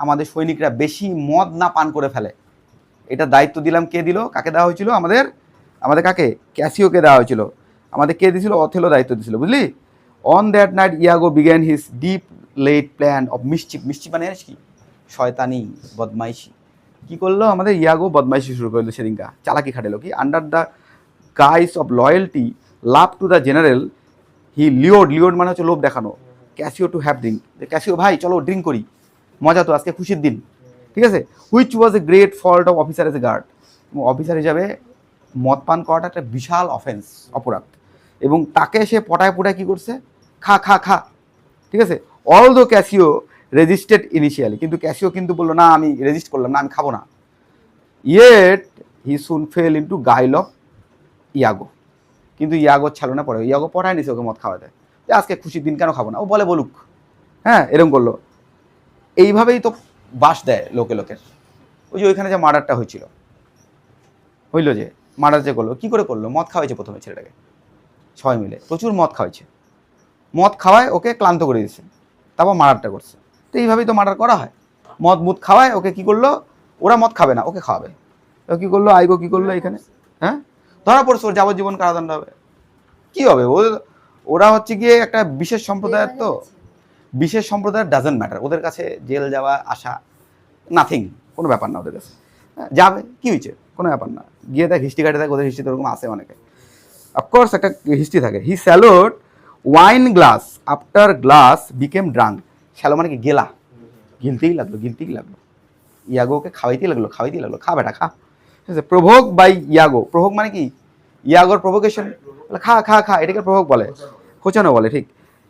আমাদের সৈনিকরা বেশি মদ না পান করে ফেলে। এটা দায়িত্ব দিলাম, কে দিল, কাকে দেওয়া হয়েছিল? আমাদের কাকে? ক্যাসিওকে দেওয়া হয়েছিল। আমাদের কে দিয়েছিল? অথেলো দায়িত্ব দিয়েছিল, বুঝলি? On that night Iago began his deep laid plan of mischief মানে কি? শয়তানি, বদমাইশি। কি করলো আমাদের ইয়াগো? বদমাইশি শুরু করলো সেদিনকা, চালাকি খাটালো। কি? Under the guise of loyalty love to the general he lured মানে হচ্ছে লোভ দেখানো, Cassio to have drink, Cassio ভাই চলো ড্রিঙ্ক করি, মজা তো, আজকে খুশির দিন, ঠিক আছে? Which was a great fault of officer as a guard, officer হিসাবে মদ পান করাটা একটা বিশাল অফেন্স, অপরাধ, এবং তাকে সে পটায় কী করছে? খা, ঠিক আছে? অল দো ক্যাসিও রেজিস্টেড ইনিশিয়ালি, কিন্তু ক্যাসিও কিন্তু বললো না, আমি রেজিস্ট করলাম না, আমি খাবো না। Yet he soon fell into guile of Iago, কিন্তু ইয়াগো ছাড়ো না, পরে ইয়াগো পটায় নিছে ওকে মদ খাওয়াতে, যে আজকে খুশির দিন কেন খাবো না, ও বলুক, হ্যাঁ, এরকম করলো। এইভাবেই তো বাস দেয় লোকের। ওই যে ওইখানে যে মার্ডারটা হইলো যে মার্ডার যে করলো, কী করে করলো? মদ খাওয়াইছে প্রথমে ছেলেটাকে, সবাই মিলে প্রচুর মদ খাওয়াইছে, মদ খাওয়ায় ওকে ক্লান্ত করে দিচ্ছে, তারপর মার্ডারটা করছে। তো এইভাবেই তো মার্ডার করা হয়, মদ খাওয়ায় ওকে, কি করলো? ওরা মদ খাবে না, ওকে খাওয়াবে। তো কী করলো আইগো, কী করলো এখানে? হ্যাঁ, ধরা পড়ছে, ওর যাবজ্জীবন কারাদণ্ড হবে। কী হবে? ওরা হচ্ছে গিয়ে একটা বিশেষ সম্প্রদায়ের, তো বিশেষ সম্প্রদায়ের ডাজেন্ট ম্যাটার, ওদের কাছে জেল যাওয়া আসা নাথিং, কোনো ব্যাপার না ওদের কাছে, যাবে, কী হয়েছে, কোনো ব্যাপার না। গিয়ে দেখ হিস্ট্রি কাটে, দেখ ওদের হিস্ট্রি ওরকম আসে অনেকে, অফকোর্স একটা হিস্ট্রি থাকে। He swallowed wine glass after glass became drunk, swallow মানে কি? গিলতেই লাগলো, ইয়াগোকে খাওয়াইতেই লাগলো, খা বেটা খা, ঠিক আছে? প্রভোক বাই ইয়াগো, প্রভোক মানে কি? ইয়াগোর প্রভোকেশন, খা, এটাকে প্রভোক বলে, খোঁচানো বলে, ঠিক।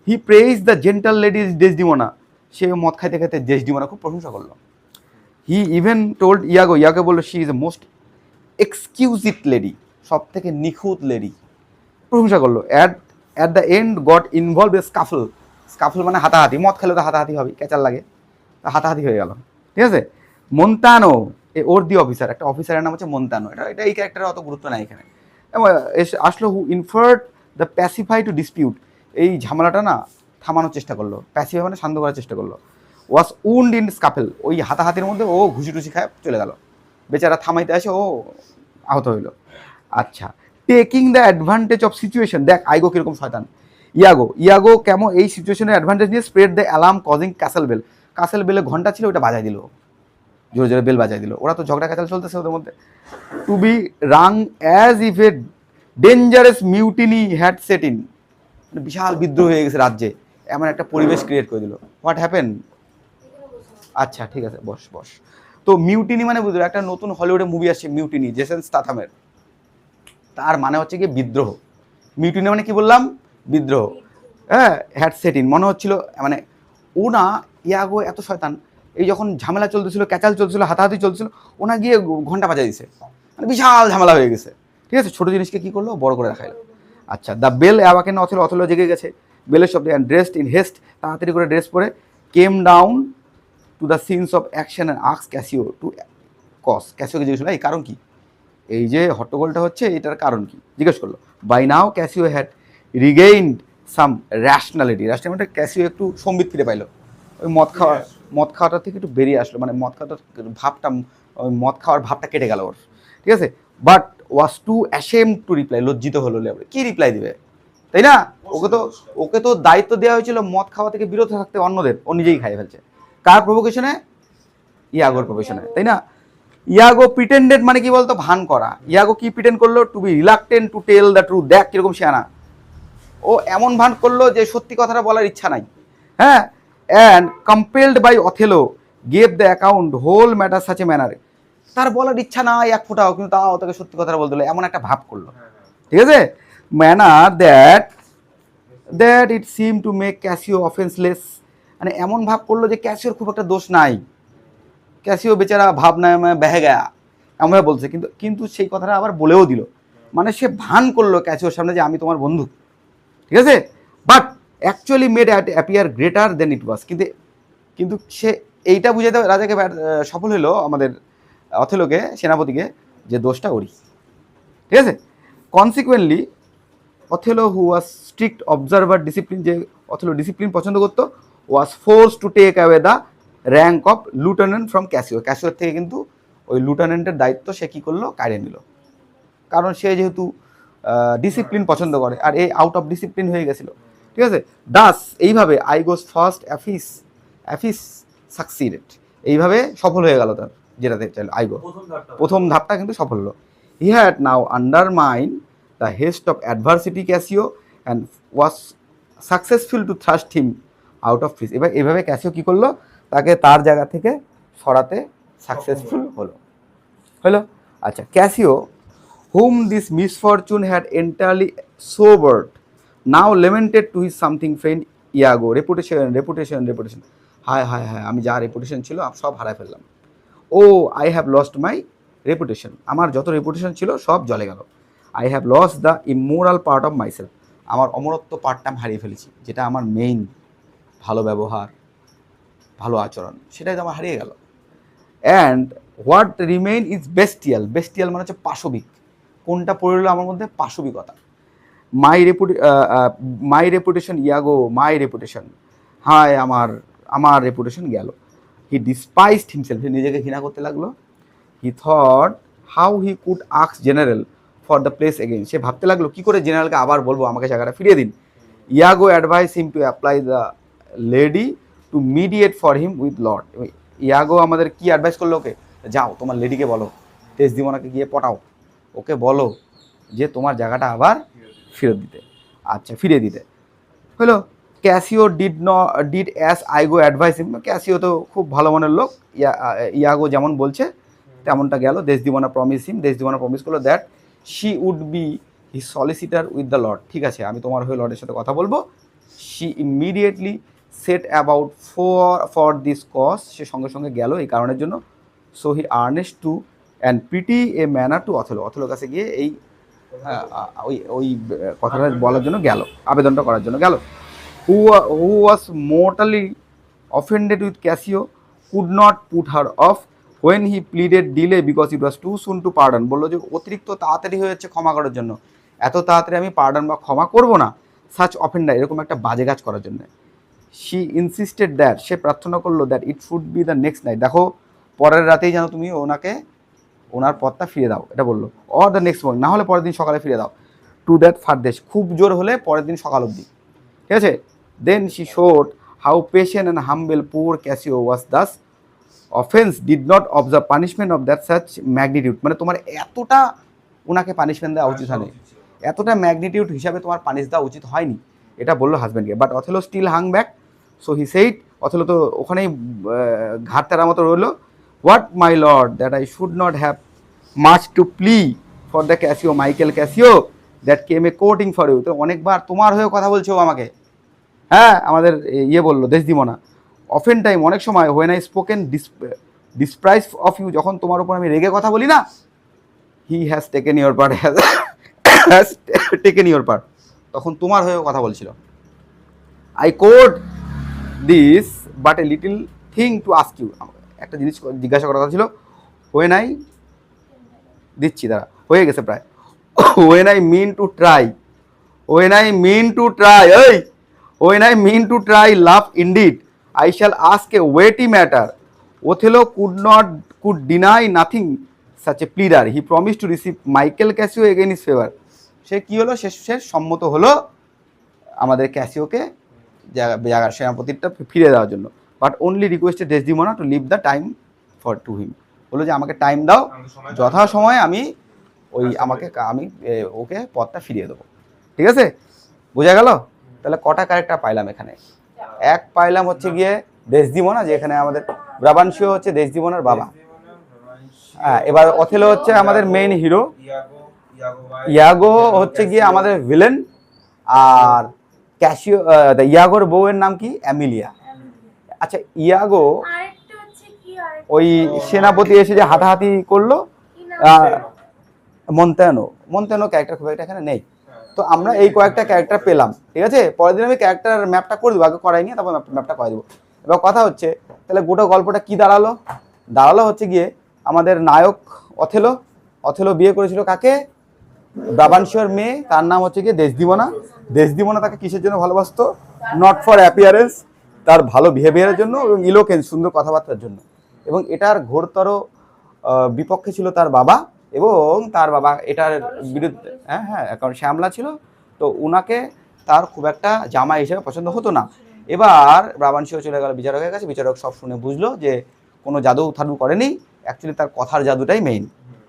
He praise the gentle ladies Desdemona, সে মদ খাইতে ডেসডিমোনা খুব প্রশংসা করলো। হি ইভেন টোল্ড ইয়াগো বললো she is a most exquisite lady, সব থেকে নিখুঁত লেডি, প্রশংসা করলো। At the end got involve a scuffle মানে হাতাহাতি, মদ খেলে তো হাতাহাতি হবে, ক্যাচার লাগে, হাতাহাতি হয়ে গেল, ঠিক আছে? মন্তানো ওর দি অফিসার, একটা অফিসারের নাম হচ্ছে মন্তানো, এটা এই ক্যারেক্টারের অত গুরুত্ব নাই এখানে, আসলো। হু ইনফার্ড দ্য প্যাসিফাই টু ডিসপিউট, এই ঝামেলাটা না থামানোর চেষ্টা করলো, প্যাসিফাই মানে শান্ত করার চেষ্টা করলো। ওয়াজ উন্ড ইন স্কাফেল, ওই হাতাহাতির মধ্যে ও ঘুষি টুসি খায় চলে গেল, বেচারা থামাইতে আসে ও আহত হইল। আচ্ছা, taking the advantage of situation, দেখ আইগো কিরকম শয়তান। ইয়াগো কেমন এই সিচুয়েশনের অ্যাডভান্টেজ নিয়ে spread the alarm causing castle বেলে ঘন্টা ছিল, ওটা বাজাই দিল, জোরে বেল বাজাই দিল। ওরা তো ঝগড়া ক্যাচাল চলতেছে ওদের মধ্যে। To be rang as if a dangerous mutiny had set in, বিশাল বিদ্রোহ হয়ে গেছে রাজ্যে, এমন একটা পরিবেশ ক্রিয়েট করে দিল। What happen? আচ্ছা ঠিক আছে, বস। তো মিউটিনি মানে বুঝলো, একটা নতুন হলিউডে মুভি আসছে মিউটিনি, জেসন স্টাথামের, তার মানে হচ্ছে কি বিদ্রোহ। মিউটিনি মানে কি বললাম? বিদ্রোহ। হ্যাঁ, হ্যাড সেট ইন মনে হচ্ছিল, মানে ও না, ইয়াগো এত শয়তান, এই যখন ঝামেলা চলতেছিল, ক্যাচাল চলছিল, হাতাহাতি চলছিল, ওনা গিয়ে ঘন্টা বাজাই দিছে, মানে বিশাল ঝামেলা হয়ে গেছে, ঠিক আছে? ছোটো জিনিসকে কী করলো? বড় করে দেখাইলো। আচ্ছা, দ্য বেল অ্যাওয়াকেন অথেলো জেগে গেছে, বেলের শব্দে, অ্যান্ড ড্রেসড ইন হেস্ট, তাড়াতাড়ি করে ড্রেস পরে, came down to the scenes of action and ask Cassio to cause. ক্যাসিওকে জিজ্ঞেস করলো এই কারণ কি, এই যে হট্টগোলটা হচ্ছে এটার কারণ কি জিজ্ঞেস করলো। By now Cassio had regained some rationality. Rationality Cassio একটু সম্বিত ফিরে পাইলো, ওই মদ খাওয়াটা থেকে একটু বেরিয়ে আসলো, মানে মদ খাওয়াটার ভাবটা, ওই মদ খাওয়ার ভাবটা কেটে গেল ওর, ঠিক আছে। But was too ashamed to reply, লজ্জিত হলো, কি রিপ্লাই দিবে, তাই না? ওকে তো দায়িত্ব দেওয়া হয়েছিল মদ খাওয়া থেকে বিরত থাকতে অন্যদের, ও নিজেই খাইয়ে ফেলছে। কার প্রভোকেশনে? ইয়াগোর প্রভোকেশনে, তাই না? ইয়াগো প্রিটেন্ডেড মানে কি বলতো, ভান করা। ইয়াগো কি প্রিটেন্ড করলো? To be reluctant to tell the truth. দেখ কিরকম শেয়ানা, ও এমন ভান করলো যে সত্যি কথাটা বলার ইচ্ছা নাই, হ্যাঁ। And compelled by Othello gave the account whole matter such a manner. তার বলার ইচ্ছা নাই এক ফোঁটাও, কিন্তু তাও তাকে সত্যি কথাটা বলতে হলো, এমন একটা ভাব করলো, ঠিক আছে। Manner that it seem to make Cassio offenceless, মানে এমন ভাব করলো যে ক্যাসিওর খুব একটা দোষ নাই, ক্যাসিও বেচারা ভাব না বেহে গেয়া, এমনভাবে বলছে। কিন্তু সেই কথাটা আবার বলেও দিল, মানে সে ভান করলো ক্যাসিওর সামনে যে আমি তোমার বন্ধু, ঠিক আছে। But actually made appear greater than it was. কিন্তু সে এইটা বুঝাতে রাজাকে সফল হলো, আমাদের অথেলোকে, সেনাপতিকে, যে দোষটা ওরই, ঠিক আছে। Consequently Othello who was strict observer discipline, যে অথেলো ডিসিপ্লিন পছন্দ করতো, was force to take away the rank of lieutenant from Cassio. ক্যাসিওর থেকে কিন্তু ওই লুটেন্যান্টের দায়িত্ব সে কী করলো, কাড়িয়ে নিল, কারণ সে যেহেতু ডিসিপ্লিন পছন্দ করে, আর এই আউট অফ ডিসিপ্লিন হয়ে গেছিলো, ঠিক আছে। দাস এইভাবে আইগোস ফার্স্ট অ্যাফিস সাকসিডেড, এইভাবে সফল হয়ে গেল তার যেটাতে চাইলো আইগো, প্রথম ধাপটা কিন্তু সফল হলো। He had now undermine the haste of adversity Cassio and was successful to thrust him out of office. এবার এভাবে ক্যাসিও কী করলো, তাকে তার জায়গা থেকে সরাতে সাকসেসফুল হলো। আচ্ছা, Casio whom this misfortune had entirely sobered now lamented to his something friend Iago, reputation, হায় আমি যা রেপুটেশন ছিল সব হারাই ফেললাম। Oh I have lost my reputation, আমার যত রেপুটেশন ছিল সব জলে গেল। I have lost the immortal part of myself, আমার অমরত্ব পার্টটা আমি হারিয়ে ফেলেছি, যেটা আমার মেইন ভালো ব্যবহার, ভালো আচরণ, সেটাই তো আমার হারিয়ে গেল। অ্যান্ড হোয়াট রিমেইন ইজ বেস্টিয়াল মানে হচ্ছে পাশবিক। কোনটা পড়ে রইল আমার মধ্যে? পাশবিকতা। মাই রেপুটেশন ইয়াগো, মাই রেপুটেশন, হায় আমার রেপুটেশন গেল। হি ডিসপাইসড হিমসেলফ, সে নিজেকে ঘৃণা করতে লাগলো। He thought how he could ask general for the place again, সে ভাবতে লাগলো কী করে জেনারেলকে আবার বলবো আমাকে জায়গাটা ফিরিয়ে দিন। Iago advise him to apply the lady to mediate for him with lord. Iago আমাদের কি অ্যাডভাইস করলো, ওকে যাও তোমার লেডিকে বলো, তেজদিমনাকে গিয়ে পটাও, ওকে বলো যে তোমার জায়গাটা আবার ফিরিয়ে দিতে হলো। Casio did as I go advice him, Casio তো খুব ভালো মনের লোক, ইয়াগো যেমন বলছে তেমনটা গেল। দেশদিমনা প্রমিস করলো that she would be he solicitor with the lord, ঠিক আছে আমি তোমার হয়ে লর্ডের সাথে কথা বলবো। She immediately set about for this cause, সে সঙ্গে সঙ্গে গেল এই কারণের জন্য। So he earnest to and pretty a manner to অথেলোর কাছে গিয়ে এই ওই কথাটা বলার জন্য গেল, আবেদনটা করার জন্য গেল। Who was mortally offended with Cassio could not put her off when he pleaded delay because it was too soon to pardon, বললো যে অতিরিক্ত তাড়াতাড়ি হয়েছে ক্ষমা করার জন্য, এত তাড়াতাড়ি আমি পার্ডন বা ক্ষমা করবো না সাচ অফেন্ডার, এরকম একটা বাজে কাজ করার জন্য। শি ইনসিস্টেড দ্যাট, সে প্রার্থনা করলো that it should be the next night, দেখো পরের রাতেই যেন তুমি ওনার পথটা ফিরে দাও, এটা বললো। অর দ্য নেক্সট মর্নিং, না হলে পরের দিন সকালে ফিরে দাও। টু দ্যাট ফারদেশ, খুব জোর হলে পরের দিন সকাল অবধি, ঠিক আছে। Then she showed how patient and humble poor Cassio was thus offence did not observe punishment of that such magnitude, মানে তোমার এতটা ওনাকে পানিশমেন্ট দেওয়া উচিত হয়নি, এতটা ম্যাগনিটিউড হিসাবে তোমার পানিশ দেওয়া উচিত হয়নি, এটা বললো হাজব্যান্ডকে। But Othello still hung back, so he said, Othello তো ওখানেই ঘাট তেরার মতো রইলো। What my lord that I should not have much to plea for the Cassio, Michael Cassio that came a courting for you, তো অনেকবার তোমার হয়েও কথা বলছো আমাকে, হ্যাঁ আমাদের বললো দেশদিমনা। অফেন টাইম, অনেক সময়, when I spoken dispraise of you, যখন তোমার উপর আমি রেগে কথা বলি না, he has taken your part, has taken your part, তখন তোমার হয়েও কথা বলছিল। I could this but a little thing to ask you, একটা জিনিস জিজ্ঞাসা করার কথা ছিল। ওয়েন আই দিচ্ছি দাঁড়া, হয়ে গেছে প্রায়। When I mean to try, when I mean to try, ওই when I mean to try love indeed I shall ask a weighty matter. Othello could deny nothing such a pleader, he promise to receive Michael Cassio again his favour. সে কী হলো, শেষ সম্মত হলো আমাদের ক্যাসিওকে জায়গার সেনাপতিটা ফিরে দেওয়ার জন্য। But only requested Desdemona to leave the time for to him, বললো যে আমাকে টাইম দাও, যথাসময়ে আমি আমি ওকে পথটা ফিরিয়ে দেবো। ঠিক আছে, বোঝা গেল? তাহলে কটা ক্যারেক্টার পাইলাম এখানে? এক পাইলাম হচ্ছে গিয়ে ডেসডিমোনা, যে এখানে আমাদের ব্রাবানসিও হচ্ছে ডেসডিমোনার বাবা। হ্যাঁ, এবার অথেলো হচ্ছে আমাদের মেইন হিরো, ইয়াগো হচ্ছে গিয়ে আমাদের ভিলেন, আর ক্যাসিও ইয়াগোর বউয়ের নাম কি? অ্যামিলিয়া। আচ্ছা, ইয়াগো ওই সেনাপতি এসে যে হাতাহাতি করলো, মন্তেনো ক্যারেক্টার খুব একটা এখানে নেই। তো আমরা এই কয়েকটা ক্যারেক্টার পেলাম, ঠিক আছে। পরের দিন আমি ক্যারেক্টার ম্যাপটা করে দেবো, আগে করাই নিয়ে তারপর ম্যাপটা করে দেবো। এবার কথা হচ্ছে, তাহলে গোটা গল্পটা কি দাঁড়ালো হচ্ছে গিয়ে আমাদের নায়ক অথেলো বিয়ে করেছিল কাকে? ব্রাবানসিওর মেয়ে, তার নাম হচ্ছে গিয়ে ডেসডিমোনা তাকে কিসের জন্য ভালোবাসতো? নট ফর অ্যাপিয়ারেন্স, তার ভালো বিহেভিয়ারের জন্য এবং ইলোকেন্স, সুন্দর কথাবার্তার জন্য। এবং এটার ঘোরতর বিপক্ষে ছিল তার বাবা, এবং তার বাবা এটার বিরুদ্ধে, হ্যাঁ কারণ শ্যামলা ছিল, তো উনাকে তার খুব একটা জামাই হিসেবে পছন্দ হতো না। এবার ব্রাবানসিও চলে গেল বিচারকের কাছে, বিচারক সব শুনে বুঝলো যে কোনো জাদু থাদু করেনি, অ্যাকচুয়ালি তার কথার জাদুটাই মেইন।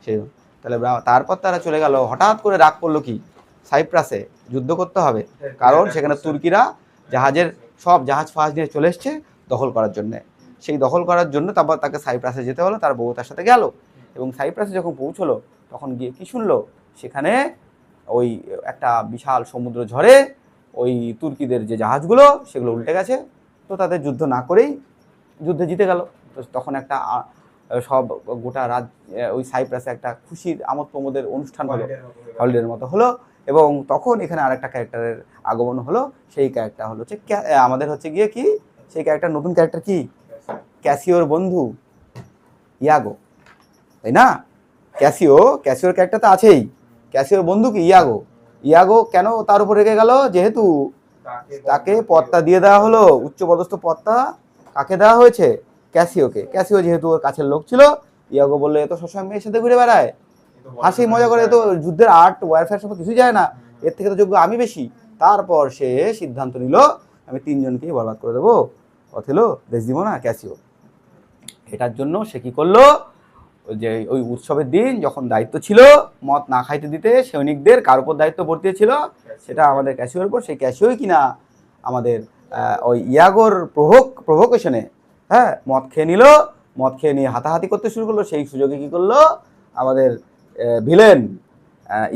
সে তাহলে তারপর তারা চলে গেল, হঠাৎ করে রাগ করলো কি? সাইপ্রাসে যুদ্ধ করতে হবে, কারণ সেখানে তুর্কিরা সব জাহাজ ফাহাজ নিয়ে চলে এসছে দখল করার জন্যে। সেই দখল করার জন্য তারপর তাকে সাইপ্রাসে যেতে হলো, তার বউ তার সাথে গেল। এবং সাইপ্রাসে যখন পৌঁছলো, তখন গিয়ে কি শুনলো? সেখানে ওই একটা বিশাল সমুদ্র ঝড়ে ওই তুর্কিদের যে জাহাজগুলো সেগুলো উল্টে গেছে। তো তাদের যুদ্ধ না করেই যুদ্ধে জিতে গেল। তো তখন একটা সব গোটা ওই সাইপ্রাসে একটা খুশির আমোদ প্রমোদের অনুষ্ঠান হলো, হলিডের মতো হলো। এবং তখন এখানে আরেকটা ক্যারেক্টারের আগমন হলো, সেই ক্যারেক্টার হলো হচ্ছে আমাদের হচ্ছে গিয়ে কি, সেই ক্যারেক্টার, নতুন ক্যারেক্টার কি? ক্যাসিওর বন্ধু ইয়াগো, তাই না? ক্যাসিওর ক্যারেক্টার তো আছেই। ক্যাসিওর বন্ধু কি? ইয়াগো কেন তার উপর রেগে গেল? যেহেতু তাকে পদটা দিয়ে দেওয়া হলো, উচ্চপদস্থ পদটা কাকে দেওয়া হয়েছে? ক্যাসিওকে। ক্যাসিও যেহেতু ওর কাছের লোক ছিল, ইয়াগো বললো এ তো সবসময় মেয়ের সাথে ঘুরে বেড়ায়, হাসি মজা করে, তো যুদ্ধের আর্ট ওয়ারফেয়ার সব কিছুই যায় না, এর থেকে তো যোগ্য আমি বেশি। তারপর সে সিদ্ধান্ত নিল, আমি তিনজনকেই বরবাদ করে দেবো, অথেলো, ডেসডিমোনা, ক্যাসিও। এটার জন্য সে কি করলো? যে ওই উৎসবের দিন যখন দায়িত্ব ছিল মদ না খাইতে দিতে সৈনিকদের, কার উপর দায়িত্ব বর্তিয়েছিল? সেটা আমাদের ক্যাসিওর উপর। সেই ক্যাসিওই কিনা আমাদের ওই ইয়াগোর প্রভোকেশনে মদ খেয়ে নিয়ে হাতাহাতি করতে শুরু করলো। সেই সুযোগে কি করলো আমাদের ভিলেন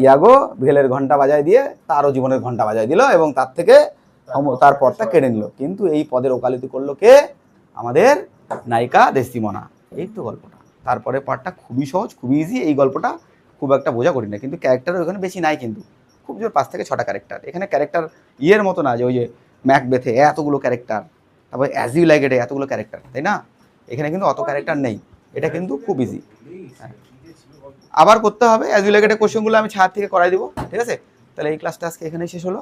ইয়াগো? ভিলের ঘন্টা বাজায় দিয়ে তারও জীবনের ঘন্টা বাজায় দিল, এবং তার থেকে তার পদটা কেড়ে নিল। কিন্তু এই পদের ওকালতি করলো কে? আমাদের নায়িকা ডেসডিমোনা। এই তো গল্পটা। তারপরে পার্টটা খুবই সহজ, খুবই ইজি। এই গল্পটা খুব একটা বোঝা করি না, কিন্তু ক্যারেক্টার ওখানে বেশি নাই, কিন্তু খুব জোর 5 থেকে 6টা ক্যারেক্টার। এখানে ক্যারেক্টার ইয়ের মতো না যে ওই যে ম্যাকবেথে এতগুলো ক্যারেক্টার, তারপরে অ্যাজ ইউ লাইক ইটে এতগুলো ক্যারেক্টার, তাই না? এখানে কিন্তু অত ক্যারেক্টার নেই, এটা কিন্তু খুব ইজি। আবার করতে হবে অ্যাজ ইউ লাইক ইটে কোশ্চেনগুলো আমি ছাদ থেকে করাই দিব, ঠিক আছে? তাহলে এই ক্লাসটা আজকে এখানেই শেষ হলো।